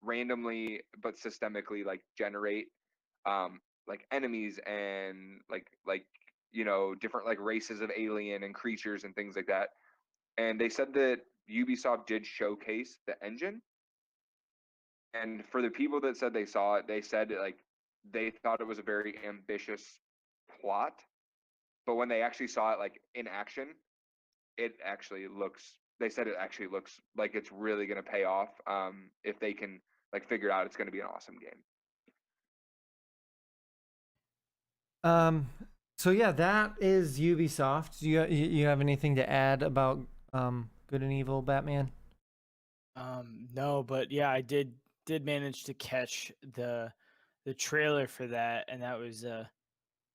randomly but systemically like generate like enemies and different like races of alien and creatures and things like that. And they said that Ubisoft did showcase the engine. And for the people that said they saw it, they said like they thought it was a very ambitious plot. But when they actually saw it like in action, it actually looks. They said it actually looks like it's really going to pay off if they can like figure it out. It's going to be an awesome game. So yeah, that is Ubisoft. Do you have anything to add about Good and Evil, Batman? No, but yeah, I did manage to catch the trailer for that, and that was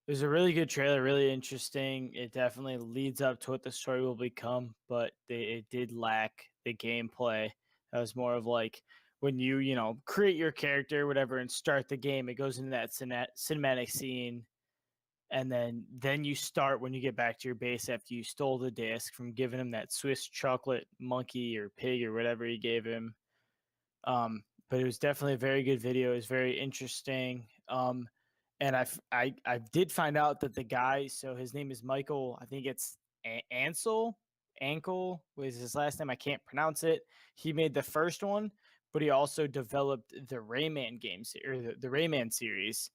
It was a really good trailer, really interesting. It definitely leads up to what the story will become, but it did lack the gameplay. That was more of like when you create your character, whatever, and start the game. It goes into that cinematic scene, and then you start when you get back to your base after you stole the disc from giving him that Swiss chocolate monkey or pig or whatever you gave him. But it was definitely a very good video. It was very interesting. And I did find out that the guy, so his name is Michael. I think it's Ansel. Ankle was his last name. I can't pronounce it. He made the first one, but he also developed the Rayman games or the Rayman series.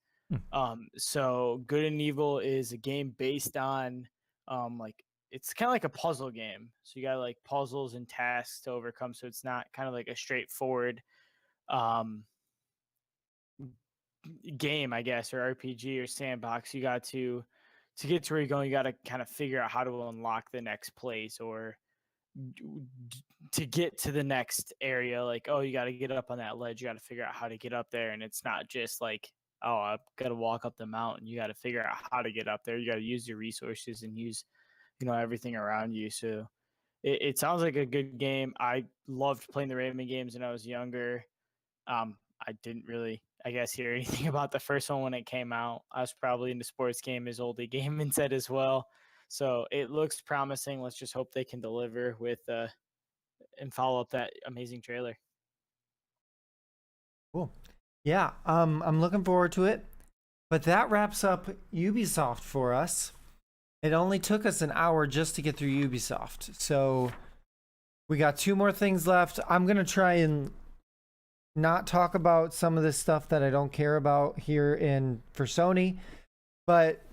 So Good and Evil is a game based on like it's kind of like a puzzle game. So you got like puzzles and tasks to overcome. So it's not kind of like a straightforward um game, I guess, or RPG or sandbox. You got to get to where you're going, you got to kind of figure out how to unlock the next place or to get to the next area. Like, oh, you got to get up on that ledge. You got to figure out how to get up there, and it's not just like, oh, I've got to walk up the mountain. You got to figure out how to get up there. You got to use your resources and use everything around you. So it sounds like a good game. I loved playing the Rayman games when I was younger. I didn't really, I guess, hear anything about the first one when it came out. I was probably into sports game, as Oldy Game said as well. So it looks promising. Let's just hope they can deliver with and follow up that amazing trailer. Cool. Yeah, I'm looking forward to it. But that wraps up Ubisoft for us. It only took us an hour just to get through Ubisoft. So we got 2 more things left. I'm going to try and not talk about some of this stuff that I don't care about here for Sony. But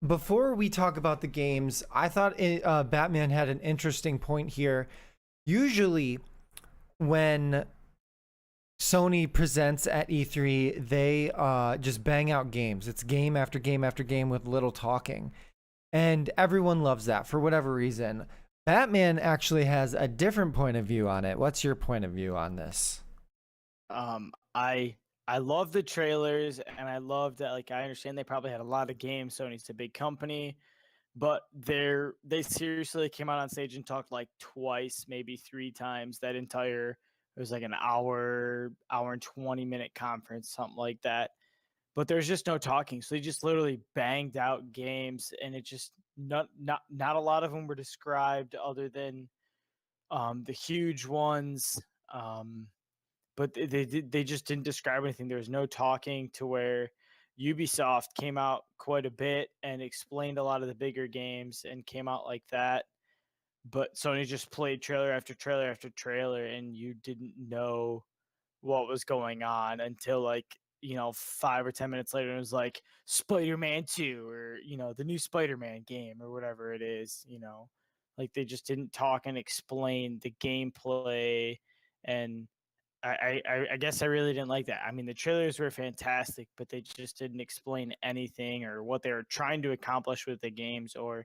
before we talk about the games, I thought Batman had an interesting point here. Usually when Sony presents at E3, they just bang out games. It's game after game after game with little talking. And everyone loves that for whatever reason. Batman actually has a different point of view on it. What's your point of view on this? I love the trailers, and I love that. Like, I understand they probably had a lot of games. Sony's a big company, but they seriously came out on stage and talked like twice, maybe 3 times that entire. It was like an hour and 20-minute conference, something like that. But there's just no talking, so they just literally banged out games, and it just not a lot of them were described other than the huge ones. But they just didn't describe anything. There was no talking to where Ubisoft came out quite a bit and explained a lot of the bigger games and came out like that. But Sony just played trailer after trailer after trailer, and you didn't know what was going on until like 5 or 10 minutes later. It was like Spider-Man 2 or the new Spider-Man game or whatever it is. Like they just didn't talk and explain the gameplay. And I guess I really didn't like that. I mean, the trailers were fantastic, but they just didn't explain anything or what they were trying to accomplish with the games or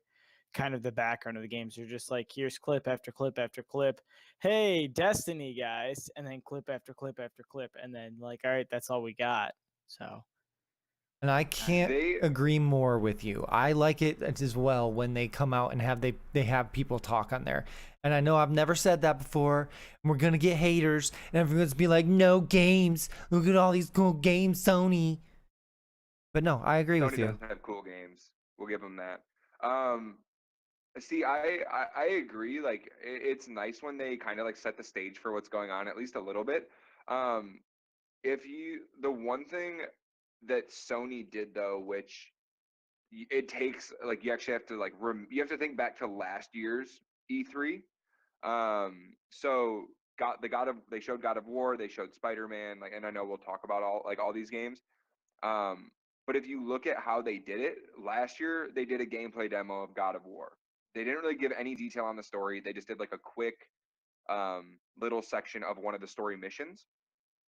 kind of the background of the games. They're just like, here's clip after clip after clip. Hey, Destiny, guys. And then clip after clip after clip. And then, like, all right, that's all we got. So. And I can't agree more with you. I like it as well when they come out and they have people talk on there. And I know I've never said that before. And we're gonna get haters, and everyone's be like, "No games. Look at all these cool games, Sony." But no, I agree with you. Sony does have cool games. We'll give them that. See, I agree. Like, it's nice when they kind of like set the stage for what's going on, at least a little bit. The one thing that Sony did though, which it takes, like, you actually have to like you have to think back to last year's E3. So they showed God of War, they showed Spider-Man, like, and I know we'll talk about all these games. But if you look at how they did it last year, they did a gameplay demo of God of War. They didn't really give any detail on the story. They just did like a quick little section of one of the story missions,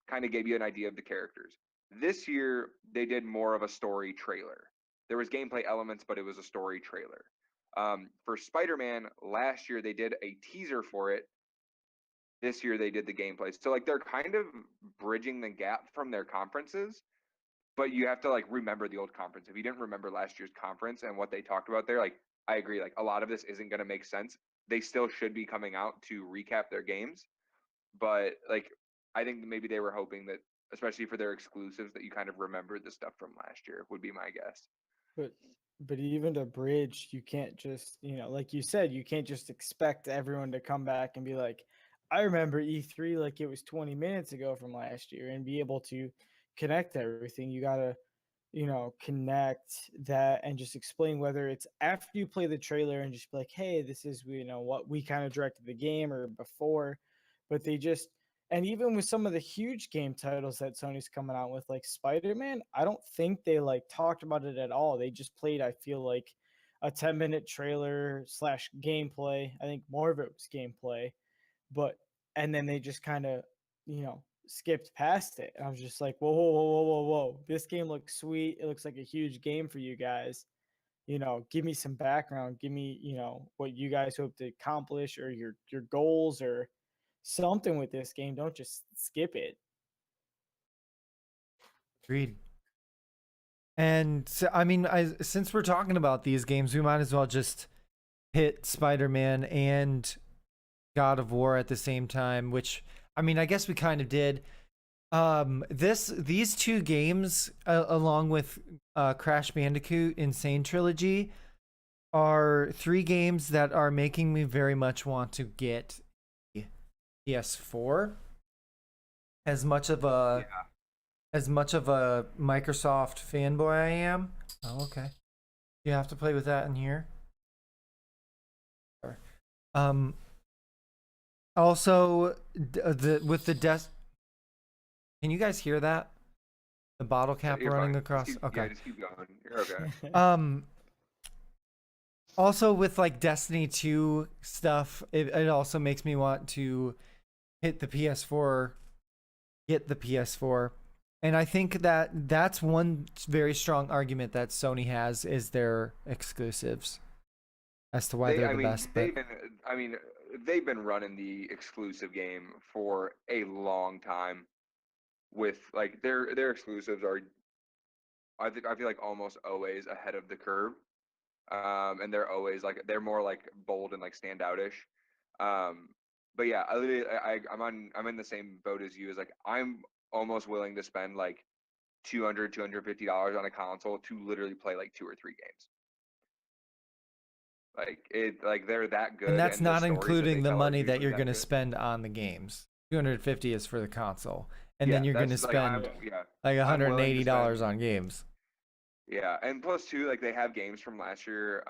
kind of gave you an idea of the characters. This year, they did more of a story trailer. There was gameplay elements, but it was a story trailer. For Spider-Man, last year they did a teaser for it. This year they did the gameplay. So like they're kind of bridging the gap from their conferences. but you have to like remember the old conference. If you didn't remember last year's conference and what they talked about there, like I agree, like a lot of this isn't going to make sense. They still should be coming out to recap their games, but like I think maybe they were hoping that, especially for their exclusives, that you kind of remembered the stuff from last year. Would be my guess. But even to bridge, you can't just, like you said, you can't just expect everyone to come back and be like, I remember E3 like it was 20 minutes ago from last year, and be able to connect everything. You gotta, connect that and just explain, whether it's after you play the trailer and just be like, hey, this is, what we kind of directed the game, or before. But they just, and even with some of the huge game titles that Sony's coming out with, like Spider-Man, I don't think they like talked about it at all. They just played, I feel like, a 10-minute trailer slash gameplay. I think more of it was gameplay, but and then they just kind of, skipped past it. I was just like, whoa, whoa, whoa, whoa, whoa, whoa. This game looks sweet. It looks like a huge game for you guys. Give me some background. Give me, what you guys hope to accomplish, or your goals, or something with this game. Don't just skip it. Agreed. And so, I mean, since we're talking about these games, we might as well just hit Spider-Man and God of War at the same time, which, I mean, I guess we kind of did. These two games, along with Crash Bandicoot Insane Trilogy, are three games that are making me very much want to get PS4. As much of a Microsoft fanboy I am. Oh, okay. You have to play with that in here. Also, with the desk. Can you guys hear that? The bottle cap You're running fine. across. Okay. Yeah, just keep going. You're okay. Also with like Destiny 2 stuff, it also makes me want to hit the PS4, get the PS4. And I think that that's one very strong argument that Sony has, is their exclusives as to why they're the best. But They've been running the exclusive game for a long time. With like their exclusives are, I feel like almost always ahead of the curve. And they're always like, they're more like bold and like standoutish. But yeah, I'm in the same boat as you. Is like, I'm almost willing to spend like $250 on a console to literally play like 2 or 3 games. Like they're that good, and that's and the not stories that including they the tell are money that usually you're that going to good. spend on the games. 250 is for the console, and Yeah, then you're going to that's, like, spend yeah, like I'm willing to $180 spend. on games. Yeah, and plus too, like they have games from last year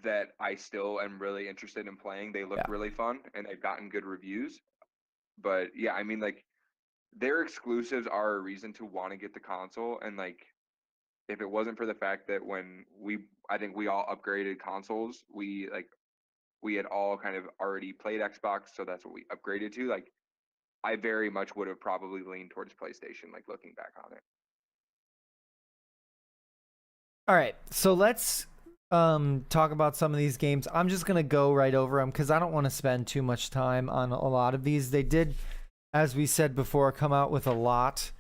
that I still am really interested in playing. They look Yeah. really fun, and they've gotten good reviews. But yeah, I mean, like their exclusives are a reason to want to get the console. And like, if it wasn't for the fact that I think we all upgraded consoles, we had all kind of already played Xbox, so that's what we upgraded to. Like, I very much would have probably leaned towards PlayStation, like looking back on it. All right, so let's talk about some of these games. I'm just gonna go right over them because I don't want to spend too much time on a lot of these. They did, as we said before, come out with a lot.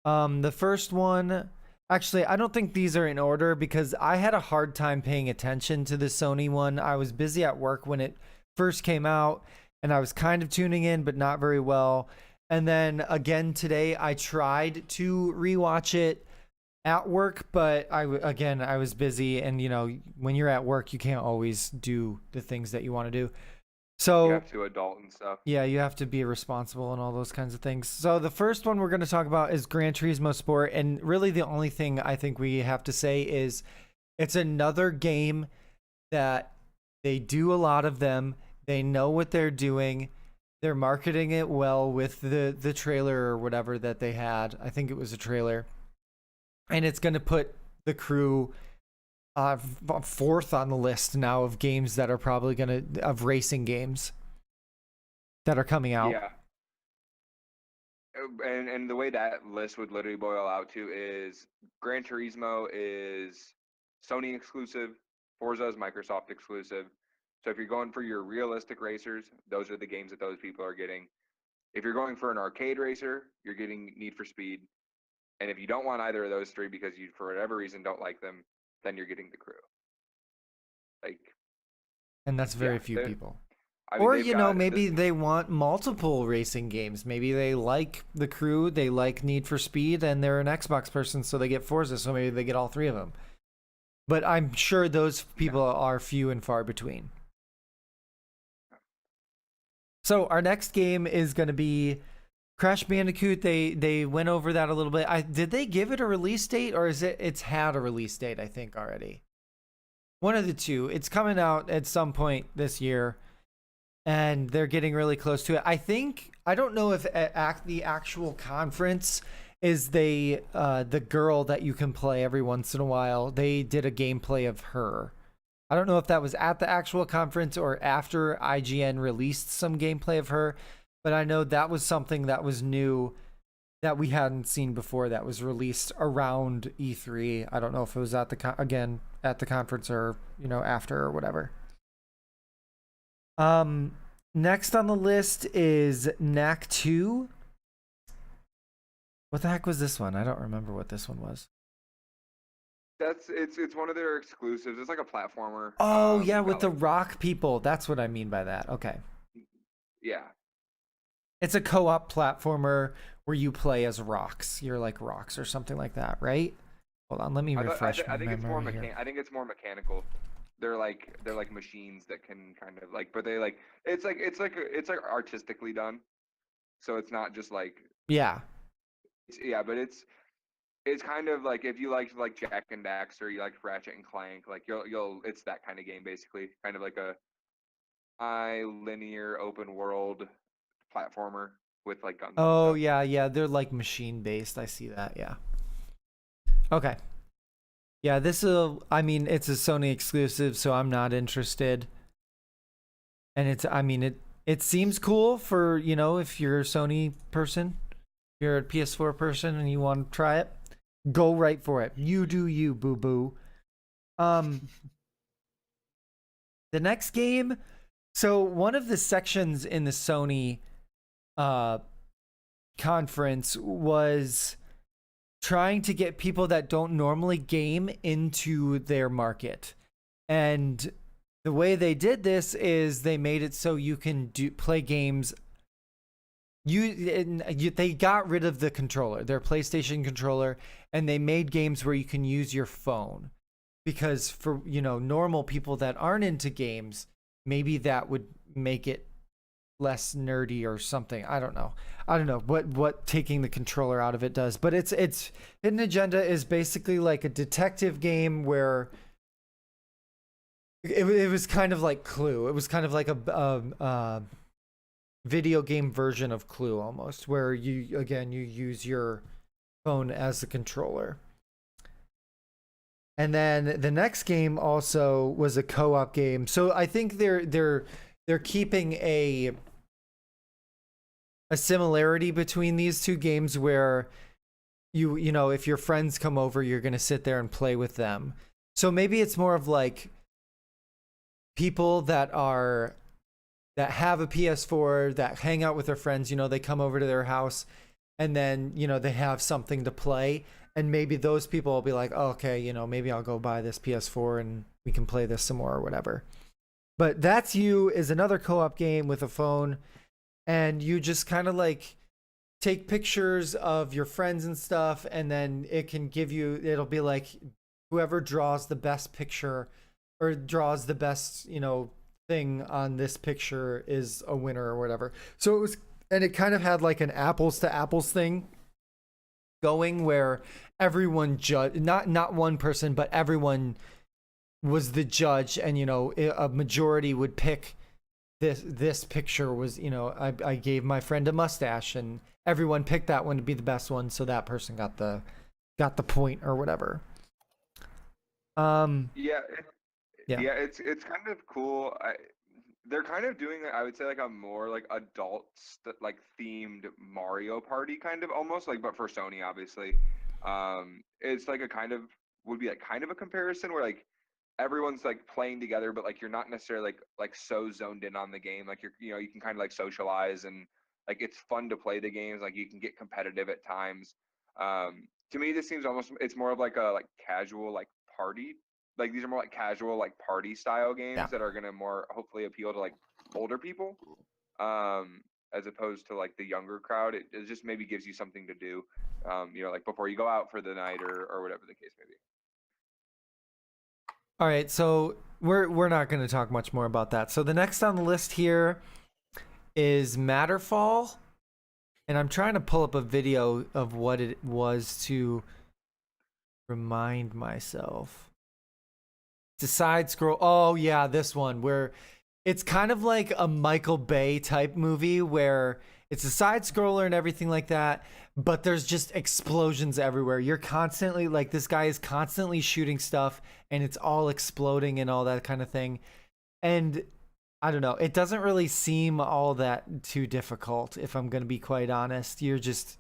The first one, actually, I don't think these are in order because I had a hard time paying attention to the Sony one. I was busy at work when it first came out, and I was kind of tuning in, but not very well. And then again today, I tried to rewatch it at work, but I was busy, and when you're at work, you can't always do the things that you want to do. So You have to adult and stuff. yeah, you have to be responsible and all those kinds of things. So the first one we're going to talk about is Gran Turismo Sport, and really the only thing I think we have to say is it's another game that they do a lot of them. They know what they're doing. They're marketing it well with the trailer or whatever that they had. I think it was a trailer. And it's going to put the crew fourth on the list now of games that are probably of racing games that are coming out. Yeah. And the way that list would literally boil out to is Gran Turismo is Sony exclusive, Forza is Microsoft exclusive. So if you're going for your realistic racers, those are the games that those people are getting. If you're going for an arcade racer, you're getting Need for Speed. And if you don't want either of those three because you, for whatever reason, don't like them, then you're getting the crew. Like, And that's very yeah, few people. I mean, Or, they've you know, got maybe this, they want multiple racing games. Maybe they like the crew, they like Need for Speed, and they're an Xbox person, so they get Forza, so maybe they get all three of them. But I'm sure those people are few and far between. So our next game is going to be Crash Bandicoot. They went over that a little bit. Did they give it a release date, or is it's had a release date, I think, already? One of the two. It's coming out at some point this year, and they're getting really close to it. I don't know if at the actual conference is the girl that you can play every once in a while. They did a gameplay of her. I don't know if that was at the actual conference or after IGN released some gameplay of her, but I know that was something that was new that we hadn't seen before that was released around E3. I don't know if it was at the at the conference or, you know, after or whatever. Next on the list is Knack 2. What the heck was this one? I don't remember what this one was. it's one of their exclusives. It's like a platformer. Oh, yeah, with about, the rock people. That's what I mean by that. Okay. yeah. It's a co-op platformer where you play as rocks. You're like rocks or something like that, right? Hold on, let me refresh my I think it's more memory here. I think it's more mechanical. They're like machines that can kind of like, but they like it's like artistically done. So it's not just like Yeah. but it's kind of like if you liked like Jack and Daxter, you like Ratchet and Clank, like you'll it's that kind of game basically, kind of like a linear open world platformer with like guns and Oh, stuff. yeah, they're like machine based. I see that. Yeah. Okay. Yeah, I mean, it's a Sony exclusive, so I'm not interested. And it seems cool for, you know, if you're a Sony person, you're a PS4 person and you want to try it, go right for it. You do you, boo boo. The next game, so one of the sections in the Sony conference was trying to get people that don't normally game into their market. And the way they did this is they made it so you can play games. They got rid of the controller, their PlayStation controller, and they made games where you can use your phone. Because for, you know, normal people that aren't into games, maybe that would make it less nerdy or something. I don't know what taking the controller out of it does, but it's Hidden Agenda is basically like a detective game where it was kind of like Clue. It was kind of like a video game version of Clue almost, where you use your phone as the controller. And then the next game also was a co-op game. So I think they're keeping a similarity between these two games where you know, if your friends come over, you're going to sit there and play with them. So maybe it's more of like people that have a PS4 that hang out with their friends, you know, they come over to their house and then, you know, they have something to play, and maybe those people will be like, oh, okay, you know, maybe I'll go buy this PS4 and we can play this some more or whatever. But That's You is another co-op game with a phone, and you just kind of like take pictures of your friends and stuff, and then it'll be like whoever draws the best picture or draws the best, you know, thing on this picture is a winner or whatever. So it kind of had like an apples to apples thing going where everyone not one person, but everyone was the judge, and, you know, a majority would pick this picture was, you know, I gave my friend a mustache and everyone picked that one to be the best one, so that person got the point or whatever. Yeah, Yeah. it's kind of cool. They're kind of doing, I would say, like a more like adult like themed Mario Party kind of almost like, but for Sony obviously. It's like a kind of would be like kind of a comparison where like everyone's like playing together, but like you're not necessarily like so zoned in on the game. Like you're, you know, you can kind of like socialize, and like it's fun to play the games. Like you can get competitive at times. To me, this seems almost it's more of like a casual party. Like these are more like casual party style games Yeah. that are gonna more hopefully appeal to like older people, as opposed to like the younger crowd. It just maybe gives you something to do, like before you go out for the night or whatever the case may be. All right, so we're not going to talk much more about that. So the next on the list here is Matterfall, and I'm trying to pull up a video of what it was to remind myself. It's a side scroll. Oh yeah, this one where it's kind of like a Michael Bay type movie where it's a side scroller and everything like that, but there's just explosions everywhere. You're constantly like this guy is constantly shooting stuff and it's all exploding and all that kind of thing. And I don't know, it doesn't really seem all that too difficult if I'm going to be quite honest. You're just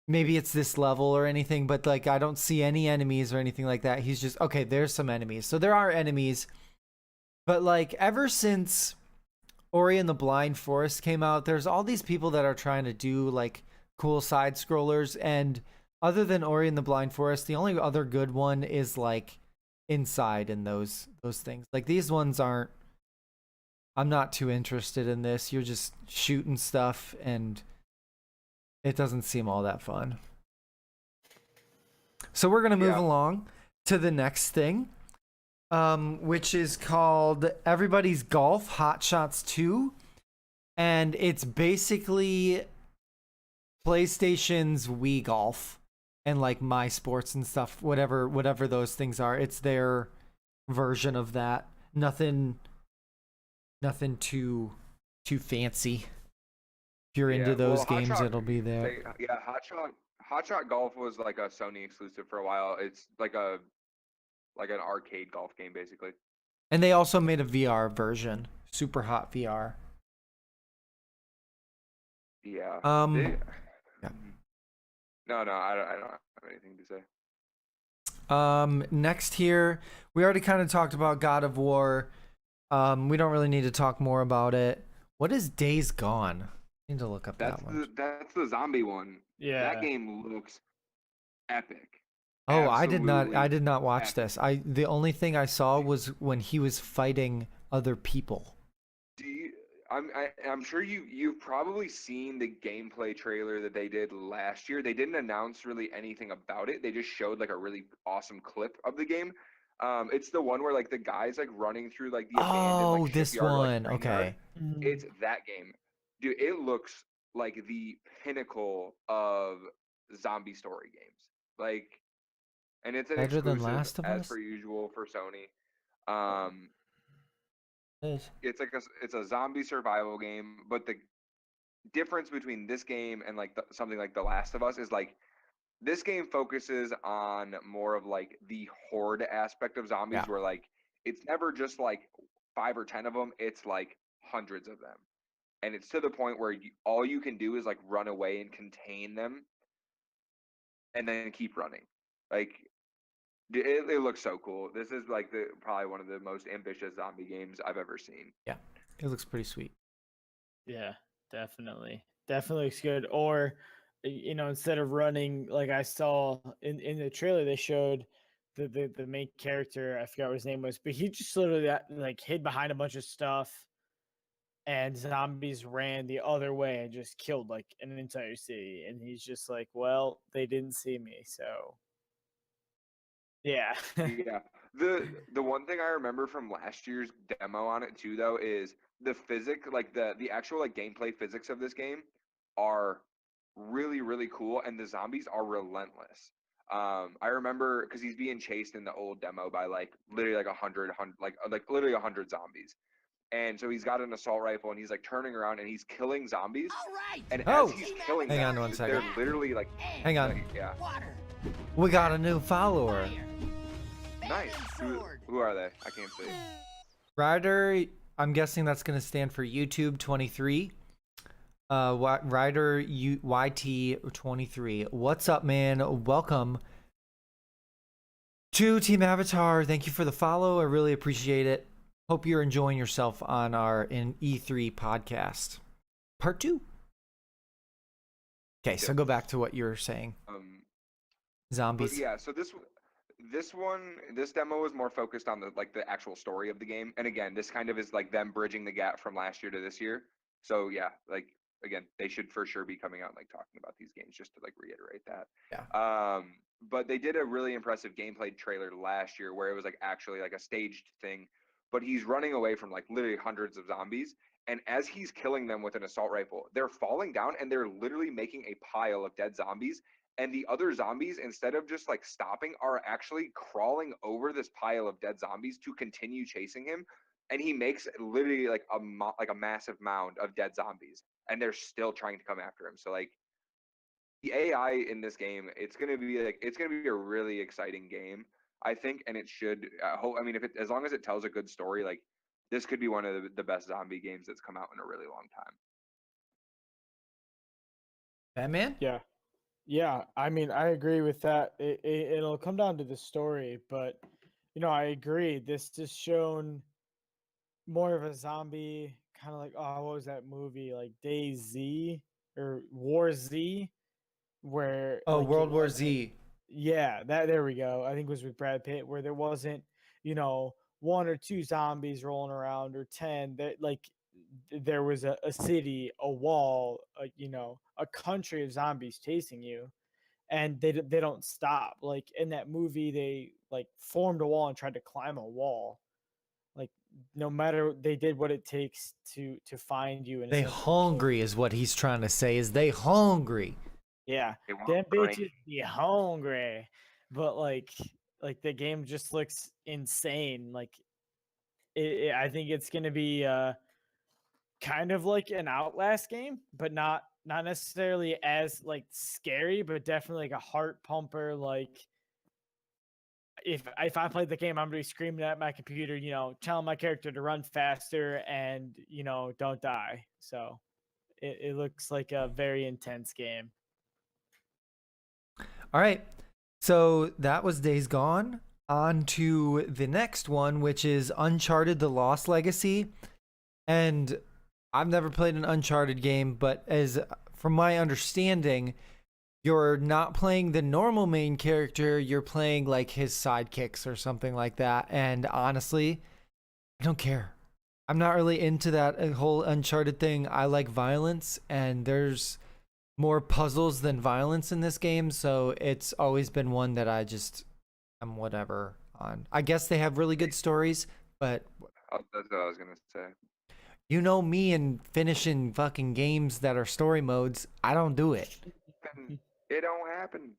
maybe it's this level or anything, but like I don't see any enemies or anything like that. He's just okay, there's some enemies. So there are enemies. But like ever since Ori and the Blind Forest came out, there's all these people that are trying to do like cool side scrollers, and other than Ori and the Blind Forest, the only other good one is like Inside and those things. Like these ones aren't, I'm not too interested in this. You're just shooting stuff and it doesn't seem all that fun. So we're going to move along to the next thing, which is called Everybody's Golf Hot Shots 2. And it's basically PlayStation's Wii Golf and like My Sports and stuff, whatever those things are. It's their version of that. Nothing too fancy. If you're into those games, it'll be there. Hot Shot Golf was like a Sony exclusive for a while. It's like an arcade golf game basically. And they also made a VR version, Super Hot VR. Yeah. Yeah. No, I don't have anything to say. Next here, we already kind of talked about God of War. We don't really need to talk more about it. What is Days Gone? I need to look up that one. That's the zombie one. Yeah. That game looks epic. Oh, I did not watch epic. this. The only thing I saw was when he was fighting other people. I'm sure you've probably seen the gameplay trailer that they did last year. They didn't announce really anything about it. They just showed like a really awesome clip of the game. It's the one where like the guy's like running through like the abandoned like this shipyard, one. like, Okay. It's that game. Dude, it looks like the pinnacle of zombie story games. Like, and it's an Better exclusive than Last of as Us? per usual for Sony. It's a zombie survival game, but the difference between this game and like something like The Last of Us is like this game focuses on more of like the horde aspect of zombies, where like it's never just like 5 or 10 of them, it's like hundreds of them, and it's to the point where all you can do is like run away and contain them, and then keep running. Like it looks so cool. This is like probably one of the most ambitious zombie games I've ever seen. Yeah, it looks pretty sweet. Yeah, definitely looks good. Or instead of running, like I saw in the trailer, they showed the main character, I forgot what his name was, but he just literally like hid behind a bunch of stuff, and zombies ran the other way and just killed like an entire city, and he's just like, well, they didn't see me, so yeah. Yeah. The one thing I remember from last year's demo on it too, though, is the physics, like the actual like gameplay physics of this game are really, really cool, and the zombies are relentless. I remember because he's being chased in the old demo by like literally like 100 like literally 100 zombies. And so he's got an assault rifle and he's like turning around and he's killing zombies. And as he's killing Hang them, on one second. they're literally like, Hang on. like, yeah. We got a new follower. Nice. Who are they? I can't see. Ryder, I'm guessing that's going to stand for YouTube 23. Ryder YT 23. What's up, man? Welcome to Team Avatar. Thank you for the follow. I really appreciate it. Hope you're enjoying yourself on our E3 podcast. Part 2. Okay, so go back to what you were saying. But zombies. yeah, so this demo was more focused on the actual story of the game. And again, this kind of is like them bridging the gap from last year to this year. So yeah, like again, they should for sure be coming out and like talking about these games just to like reiterate that. Yeah. But they did a really impressive gameplay trailer last year where it was like actually like a staged thing. But he's running away from like literally hundreds of zombies. And as he's killing them with an assault rifle, they're falling down and they're literally making a pile of dead zombies. And the other zombies, instead of just like stopping, are actually crawling over this pile of dead zombies to continue chasing him. And he makes literally like a massive mound of dead zombies, and they're still trying to come after him. So like the AI in this game, it's gonna be a really exciting game, I think, and it should. I mean, if it as long as it tells a good story, like this could be one of the best zombie games that's come out in a really long time. Batman? Yeah. Yeah, I mean, I agree with that. It'll come down to the story, but I agree. This is shown more of a zombie kind of like, oh, what was that movie, like DayZ or War Z, where Oh, like it World War wasn't. Z. Yeah, that there we go. I think it was with Brad Pitt, where there wasn't, one or two zombies rolling around or 10. That like there was a city, a wall, a country of zombies chasing you, and they don't stop. Like in that movie, they like formed a wall and tried to climb a wall. Like no matter, they did what it takes to find you and They essentially kill hungry you. is what he's trying to say. Is they hungry? Yeah, They want them brain. bitches be hungry, but like the game just looks insane. Like I think it's gonna be kind of like an Outlast game, but not necessarily as like scary, but definitely like a heart pumper. Like if I played the game, I'm gonna be screaming at my computer, telling my character to run faster and don't die. So it looks like a very intense game. All right. So that was Days Gone. On to the next one, which is Uncharted: The Lost Legacy. And I've never played an Uncharted game, but as from my understanding, you're not playing the normal main character, you're playing like his sidekicks or something like that. And honestly, I don't care. I'm not really into that whole Uncharted thing. I like violence, and there's more puzzles than violence in this game, so it's always been one that I'm whatever on. I guess they have really good stories, but That's what I was gonna say. you know me and finishing fucking games that are story modes, I don't do it. It don't happen.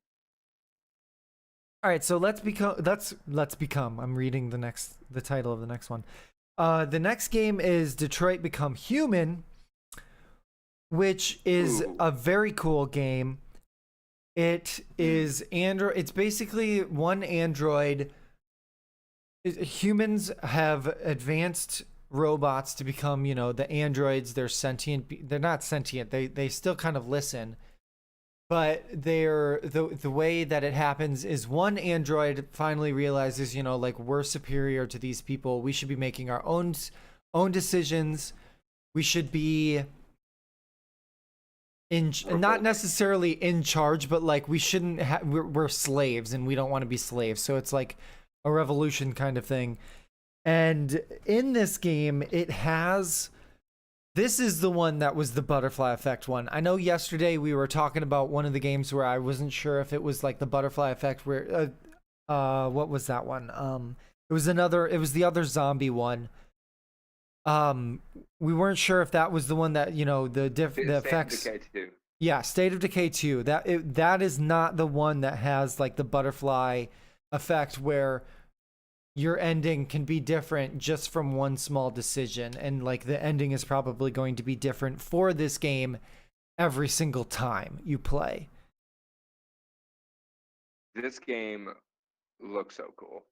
All right, so let's become. I'm reading the title of the next one. The next game is Detroit Become Human, which is Ooh. a very cool game. It is Android. It's basically one Android. Humans have advanced robots to become, the androids. They're sentient. They're not sentient. They still kind of listen, but the way that it happens is one android finally realizes, like we're superior to these people. We should be making our own decisions. We should be not necessarily in charge, but like we shouldn't we're slaves and we don't want to be slaves. So it's like a revolution kind of thing. And in this game, this is the one that was the butterfly effect one. I know yesterday we were talking about one of the games where I wasn't sure if it was like the butterfly effect where what was that one? It was the other zombie one. We weren't sure if that was the one that, the effects. Decay 2. Yeah, State of Decay 2. That is not the one that has like the butterfly effect where your ending can be different just from one small decision, and like the ending is probably going to be different for this game every single time you play. This game looks so cool.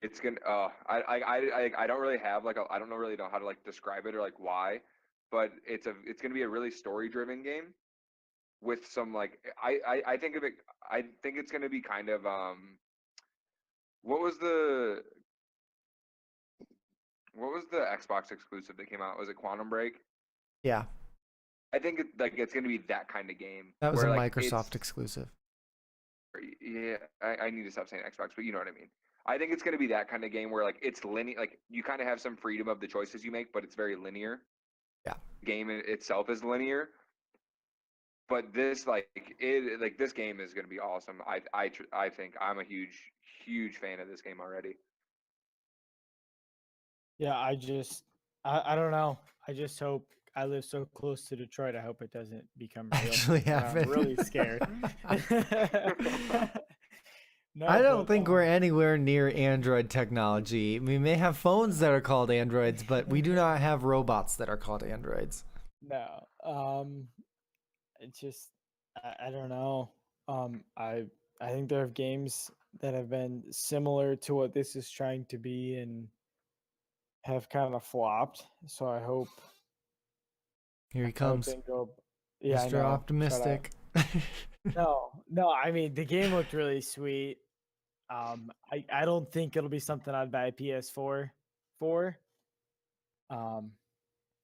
It's gonna. I don't really have like I don't know really know how to like describe it or like why, but it's gonna be a really story driven game with some like I think of it. I think it's gonna be kind of what was the Xbox exclusive that came out? Was it Quantum Break? Yeah, I think it's gonna be that kind of game that was a where like Microsoft exclusive. Yeah, I need to stop saying Xbox, but you know what I mean. I think it's going to be that kind of game where like it's linear, like you kind of have some freedom of the choices you make, but it's very linear. Yeah. The game itself is linear, but this this game is going to be awesome. I think I'm a huge fan of this game already. Yeah, I don't know. I just hope I live so close to Detroit. I hope it doesn't become real. Actually and happen. I'm really scared. No, I don't but, think we're anywhere near Android technology. We may have phones that are called Androids, but we do not have robots that are called Androids. no. It's just I don't know. I think there are games that have been similar to what this is trying to be and have kind of flopped. So I hope Here he I hope comes, they go. Yeah, I Mr. know. Shut up. Optimistic. No. I mean, the game looked really sweet. I don't think it'll be something I'd buy a PS4 for.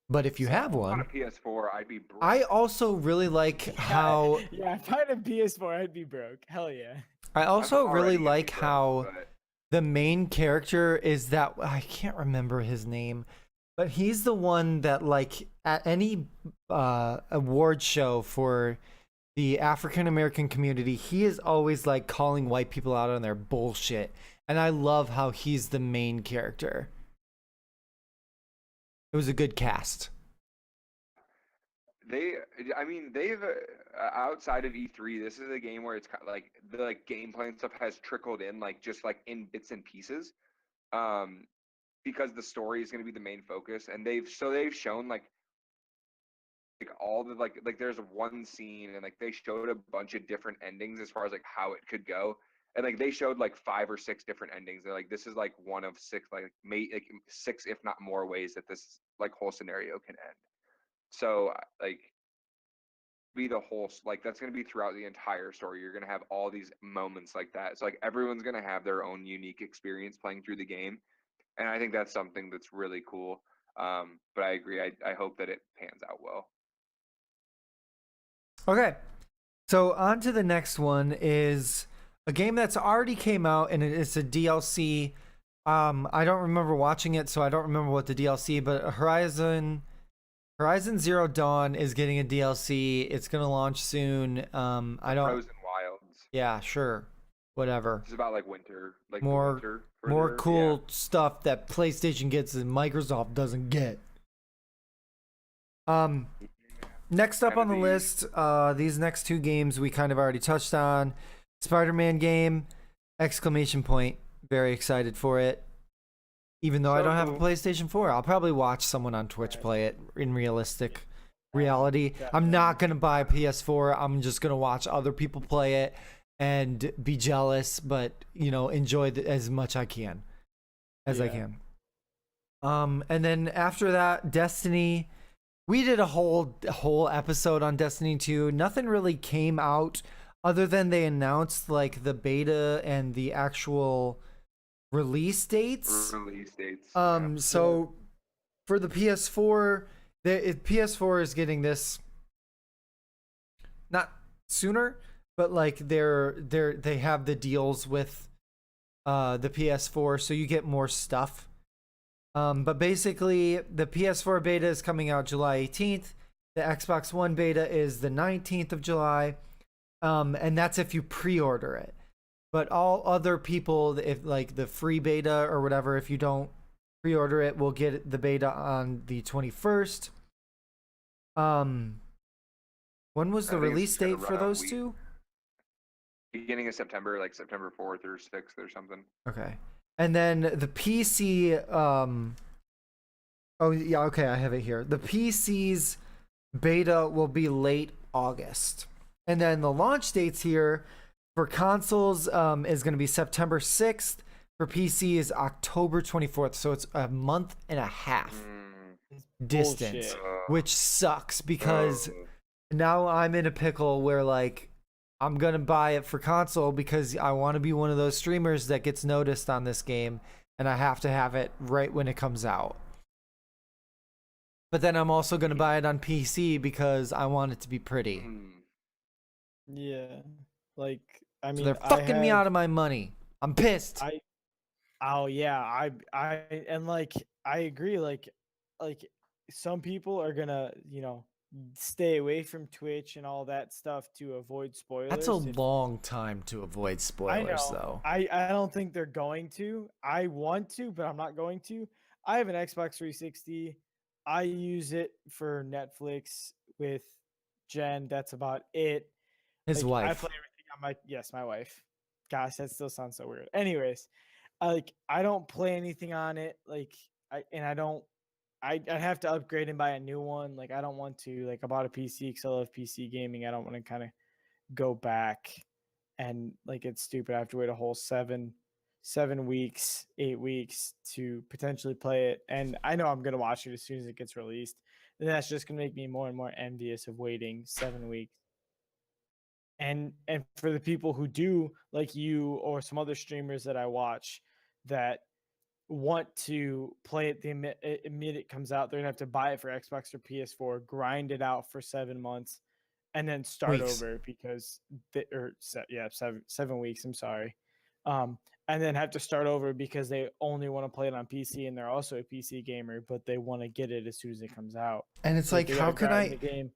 But if you have So- On a one, PS4, I'd be broke. I also really like how Yeah, if I had a PS4, I'd be broke. Hell yeah. I also I'm really already gonna be like broke, how but the main character is that I can't remember his name, but he's the one that like at any award show for the African American community, he is always like calling white people out on their bullshit. And I love how he's the main character. It was a good cast. I mean, they've outside of E3, this is a game where it's like the like gameplay and stuff has trickled in like just like in bits and pieces, because the story is going to be the main focus, and they've shown like all the like there's one scene and like they showed a bunch of different endings as far as like how it could go, and like they showed like 5 or 6 different endings. They're like, this is like one of 6, like 6 if not more ways that this like whole scenario can end. So like be the whole like that's going to be throughout the entire story. You're going to have all these moments like that. It's like everyone's going to have their own unique experience playing through the game, and I think that's something that's really cool. But I agree. I hope that it pans out well. Okay. So on to the next one is a game that's already came out and it's a DLC. I don't remember watching it, so I don't remember what the DLC, but Horizon Zero Dawn is getting a DLC. It's gonna launch soon. I don't. Frozen Wilds. Yeah, sure, whatever. It's about like winter, like the More winter more further, cool stuff that PlayStation gets and Microsoft doesn't get. Next up on the list, these next 2 games we kind of already touched on. Spider-Man game, exclamation point. Very excited for it. Even though I So don't have a cool. PlayStation 4, I'll probably watch someone on Twitch Right. play it in realistic reality. I'm Definitely. not going to buy a PS4. I'm just going to watch other people play it and be jealous, but, you know, enjoy as much I can. As I Yeah. can. And then after that, Destiny. We did a whole episode on Destiny 2. Nothing really came out other than they announced like the beta and the actual release dates. Release dates. So for the PS4, PS4 is getting this not sooner, but like they have the deals with the PS4, so you get more stuff. But basically, the PS4 beta is coming out July 18th. The Xbox One beta is the 19th of July. And that's if you pre-order it. But all other people, if like the free beta or whatever, if you don't pre-order it, will get the beta on the 21st. When was the I think it's release just gonna date for run a those week. 2? Beginning of September, like September 4th or 6th or something. Okay. And then the PC, oh yeah, okay, I have it here. The PC's beta will be late August. And then the launch dates here for consoles is going to be September 6th. For PC is October 24th. So it's a month and a half distance, Bullshit. which sucks because Uh, now I'm in a pickle where like I'm gonna buy it for console because I want to be one of those streamers that gets noticed on this game, and I have to have it right when it comes out. But then I'm also gonna buy it on PC because I want it to be pretty. mm. Yeah. Like I So mean, they're fucking me out of my money. I'm pissed. Oh yeah, and like I agree. Like some people are gonna, stay away from Twitch and all that stuff to avoid spoilers. That's a long time to avoid I spoilers, know. though. I don't think they're going to. I want to, but I'm not going to. I have an Xbox 360. I use it for Netflix with Jen. That's about it. His Like I wife. play everything on my wife. Gosh, that still sounds so weird. Anyways, I don't play anything on it. I don't. I have to upgrade and buy a new one. Like I don't want to. Like I bought a PC because I love PC gaming. I don't want to kind of go back and like it's stupid. I have to wait a whole 7 weeks, 8 weeks to potentially play it. And I know I'm gonna watch it as soon as it gets released. And that's just gonna make me more and more envious of waiting 7 weeks. And for the people who do, like you or some other streamers that I watch that want to play it the minute it comes out, they're gonna have to buy it for Xbox or PS4, grind it out for 7 months, and then start Weeks. over because yeah, 7 weeks. I'm sorry, and then have to start over because they only want to play it on PC and they're also a PC gamer, but they want to get it as soon as it comes out. And it's like, they how gotta can grind I? the game?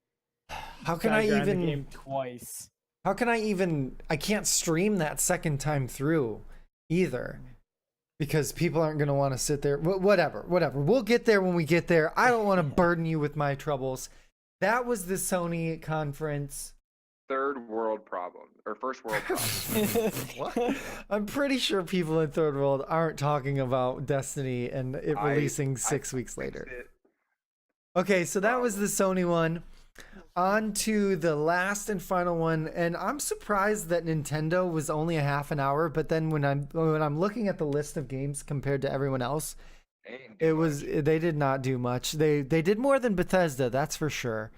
How can Gotta I grind the even? game twice? How can I even? I can't stream that second time through, either, because people aren't gonna want to sit there. Whatever. We'll get there when we get there. I don't want to burden you with my troubles. That was the Sony conference. Third world problem or first world problem. What? I'm pretty sure people in third world aren't talking about Destiny and it releasing 6 weeks later. Okay, so that was the Sony one. On to the last and final one, and I'm surprised that Nintendo was only a half an hour. But then when I'm looking at the list of games compared to everyone else, they did not do much. They did more than Bethesda, that's for sure.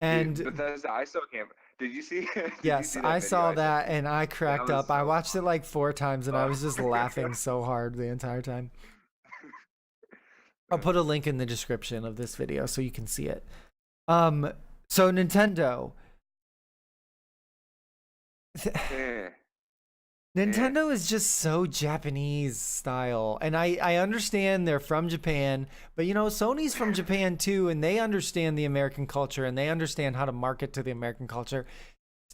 And Dude, Bethesda, I still can't. Did you see? yes, I saw that and I cracked up. I watched it like 4 times and I was just laughing so hard the entire time. I'll put a link in the description of this video so you can see it. So Nintendo. Nintendo is just so Japanese style. And I understand they're from Japan, but Sony's from Japan too, and they understand the American culture and they understand how to market to the American culture.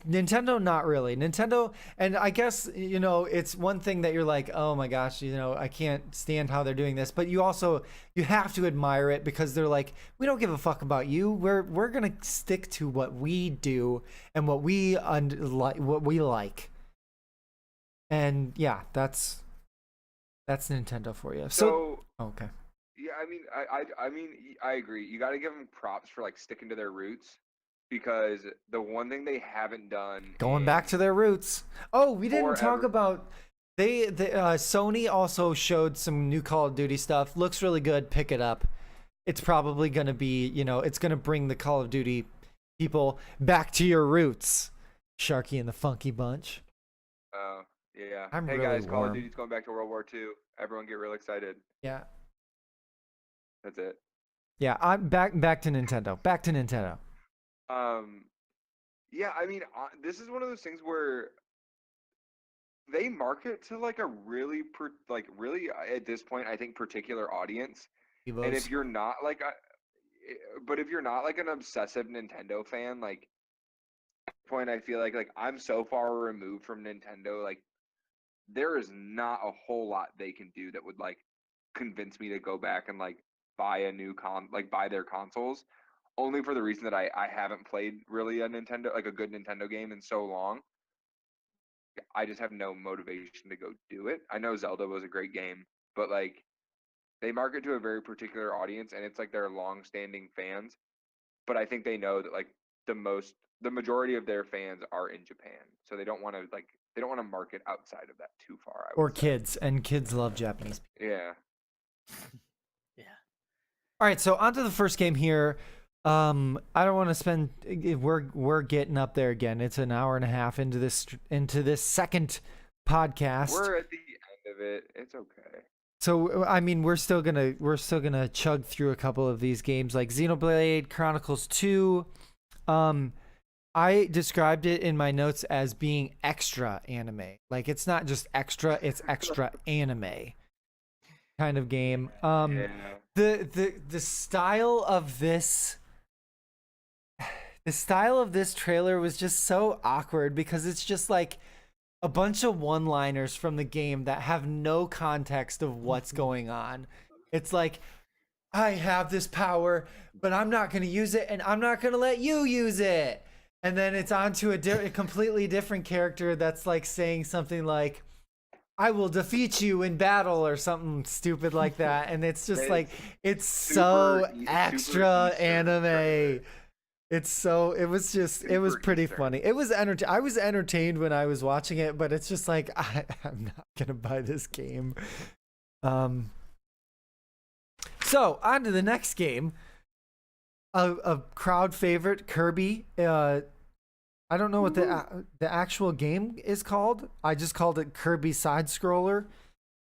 Nintendo, not really. Nintendo, and I guess, it's one thing that you're like, oh my gosh, I can't stand how they're doing this, but you have to admire it because they're like, we don't give a fuck about you. We're going to stick to what we do and what we like. And yeah, that's Nintendo for you. So okay. Yeah, I mean, I agree. You got to give them props for like sticking to their roots. Because the one thing they haven't done, going back to their roots. Oh, we didn't talk about Sony also showed some new Call of Duty stuff. Looks really good. Pick it up. It's probably gonna be, it's gonna bring the Call of Duty people back to your roots. Sharky and the Funky Bunch. Oh, yeah. I'm hey really guys, Call warm. of Duty's going back to World War II. Everyone get real excited. Yeah. That's it. Yeah, I'm back to Nintendo. Back to Nintendo. Yeah, I mean, this is one of those things where they market to like a really, really at this point, I think particular audience. Evos. And if you're not like, but if you're not like an obsessive Nintendo fan, like, at this point, I feel like I'm so far removed from Nintendo, like, there is not a whole lot they can do that would like convince me to go back and like buy a new buy their consoles. Only for the reason that I haven't played really a Nintendo, like a good Nintendo game in so long. I just have no motivation to go do it. I know Zelda was a great game, but like they market to a very particular audience and it's like their long-standing fans. But I think they know that like the majority of their fans are in Japan. So they don't want to market outside of that too far. Or kids, and kids love Japanese people. Yeah. Yeah. All right, so on to the first game here. I don't want to spend. We're getting up there again. It's an hour and a half into this second podcast. We're at the end of it. It's okay. So I mean, we're still gonna chug through a couple of these games like Xenoblade Chronicles 2. I described it in my notes as being extra anime. Like it's not just extra, it's extra anime kind of game. Yeah. The style of this trailer was just so awkward because it's just like a bunch of one-liners from the game that have no context of what's going on. It's like, I have this power, but I'm not going to use it, and I'm not going to let you use it. And then it's on to a completely different character that's like saying something like, I will defeat you in battle or something stupid like that. And it's just like, it's so extra anime. It was pretty funny. It was I was entertained when I was watching it, but it's just like, I'm not going to buy this game. So on to the next game, a crowd favorite, Kirby. I don't know what the actual game is called. I just called it Kirby Side Scroller.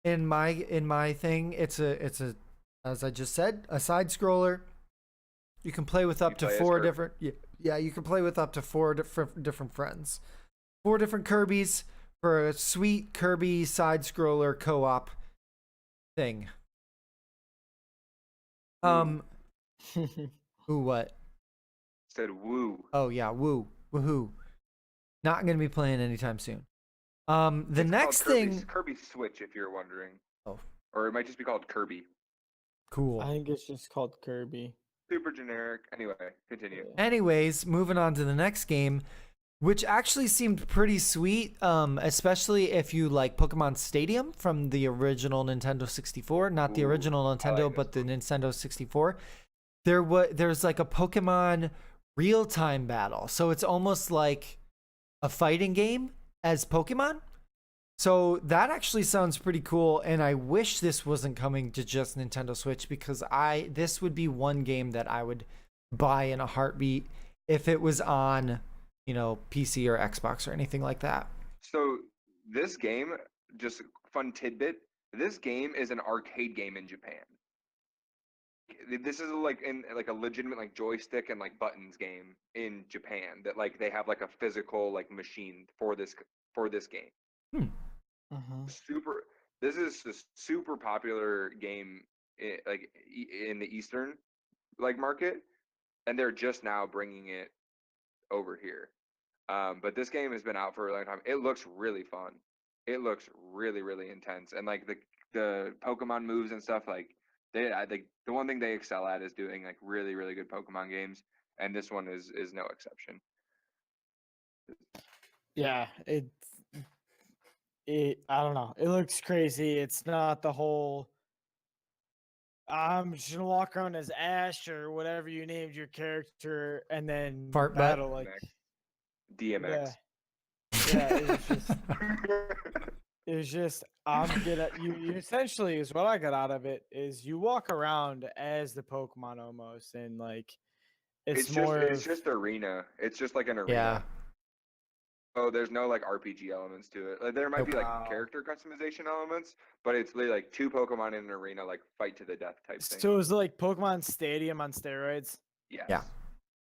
In my thing, it's a as I just said, a side scroller. You can play with up to 4 different. Yeah, you can play with up to 4 different friends. 4 different Kirbys for a sweet Kirby side scroller co-op thing. Ooh, what? Said woo. Oh yeah, woohoo. Not gonna be playing anytime soon. The It's next called thing. Kirby Switch, if you're wondering. Oh, Or it might just be called Kirby. cool. I think it's just called Kirby. Super generic. Anyway, continue. Yeah. Anyways, moving on to the next game, which actually seemed pretty sweet, especially if you like Pokemon Stadium from the original Nintendo 64, not the Ooh, original I Nintendo, like but the this Nintendo 64. There's like a Pokemon real-time battle, so it's almost like a fighting game as Pokemon. So that actually sounds pretty cool, and I wish this wasn't coming to just Nintendo Switch because this would be one game that I would buy in a heartbeat if it was on, PC or Xbox or anything like that. So this game, just fun tidbit, this game is an arcade game in Japan. This is like in like a legitimate like joystick and like buttons game in Japan that like they have like a physical like machine for this game. Super. This is a super popular game in the Eastern like market, and they're just now bringing it over here. But this game has been out for a long time. It looks really fun. It looks really, really intense, and like the Pokemon moves and stuff. Like the one thing they excel at is doing like really, really good Pokemon games, and this one is no exception. Yeah, I don't know. It looks crazy. It's not the whole I'm just gonna walk around as Ash or whatever you named your character and then Fart butt. battle like DMX. yeah, it was just I'm gonna you essentially is what I got out of it is you walk around as the Pokemon almost and like it's just arena. It's just like an arena. Yeah. Oh, there's no like RPG elements to it. Like, there might be like Wow. character customization elements, but it's literally like 2 Pokemon in an arena, like fight to the death type thing. So it was like Pokemon Stadium on steroids. Yes. Yeah.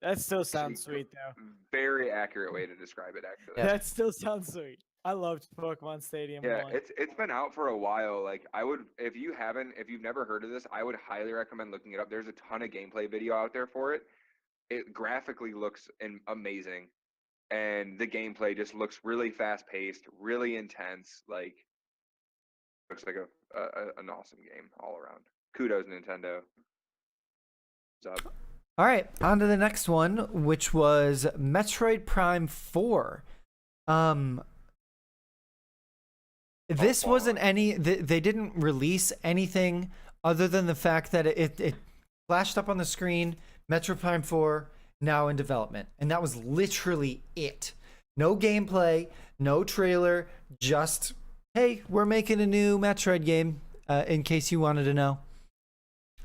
That still sounds sweet though. Very accurate way to describe it, actually. Yeah. That still sounds sweet. I loved Pokemon Stadium. Yeah, 1. it's been out for a while. Like I would, if you've never heard of this, I would highly recommend looking it up. There's a ton of gameplay video out there for it. It graphically looks amazing, and the gameplay just looks really fast paced, really intense. Like looks like an awesome game all around. Kudos Nintendo. What's up? All right, on to the next one, which was Metroid Prime 4. This wasn't they didn't release anything other than the fact that it flashed up on the screen, Metroid Prime 4 now in development. And that was literally it. No gameplay, no trailer, just, hey, we're making a new Metroid game, in case you wanted to know.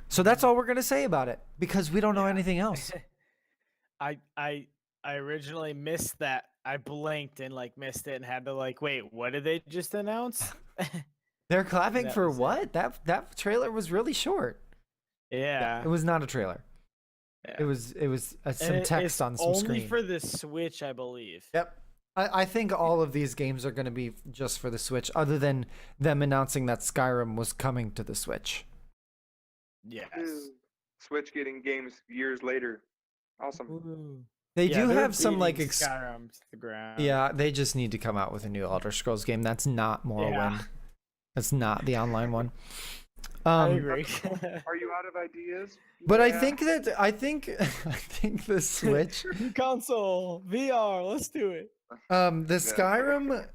So that's all we're going to say about it, because we don't know anything else. I originally missed that. I blinked and like missed it and had to like wait. What did they just announce? They're clapping That for was it. what? That trailer was really short. Yeah, It was not a trailer. Yeah. It was And some text it's on some only screen. for the Switch, I believe. Yep. I think all of these games are going to be just for the Switch, other than them announcing that Skyrim was coming to the Switch. Yes. Switch getting games years later. Awesome. Woo. They Yeah, do they're have some like beating Skyrim to the ground. yeah, they just need to come out with a new Elder Scrolls game. That's not Morrowind. Yeah. That's not the online one. I agree. Are you out of ideas? But I Yeah. think I think the Switch, Console VR, let's do it. the Skyrim,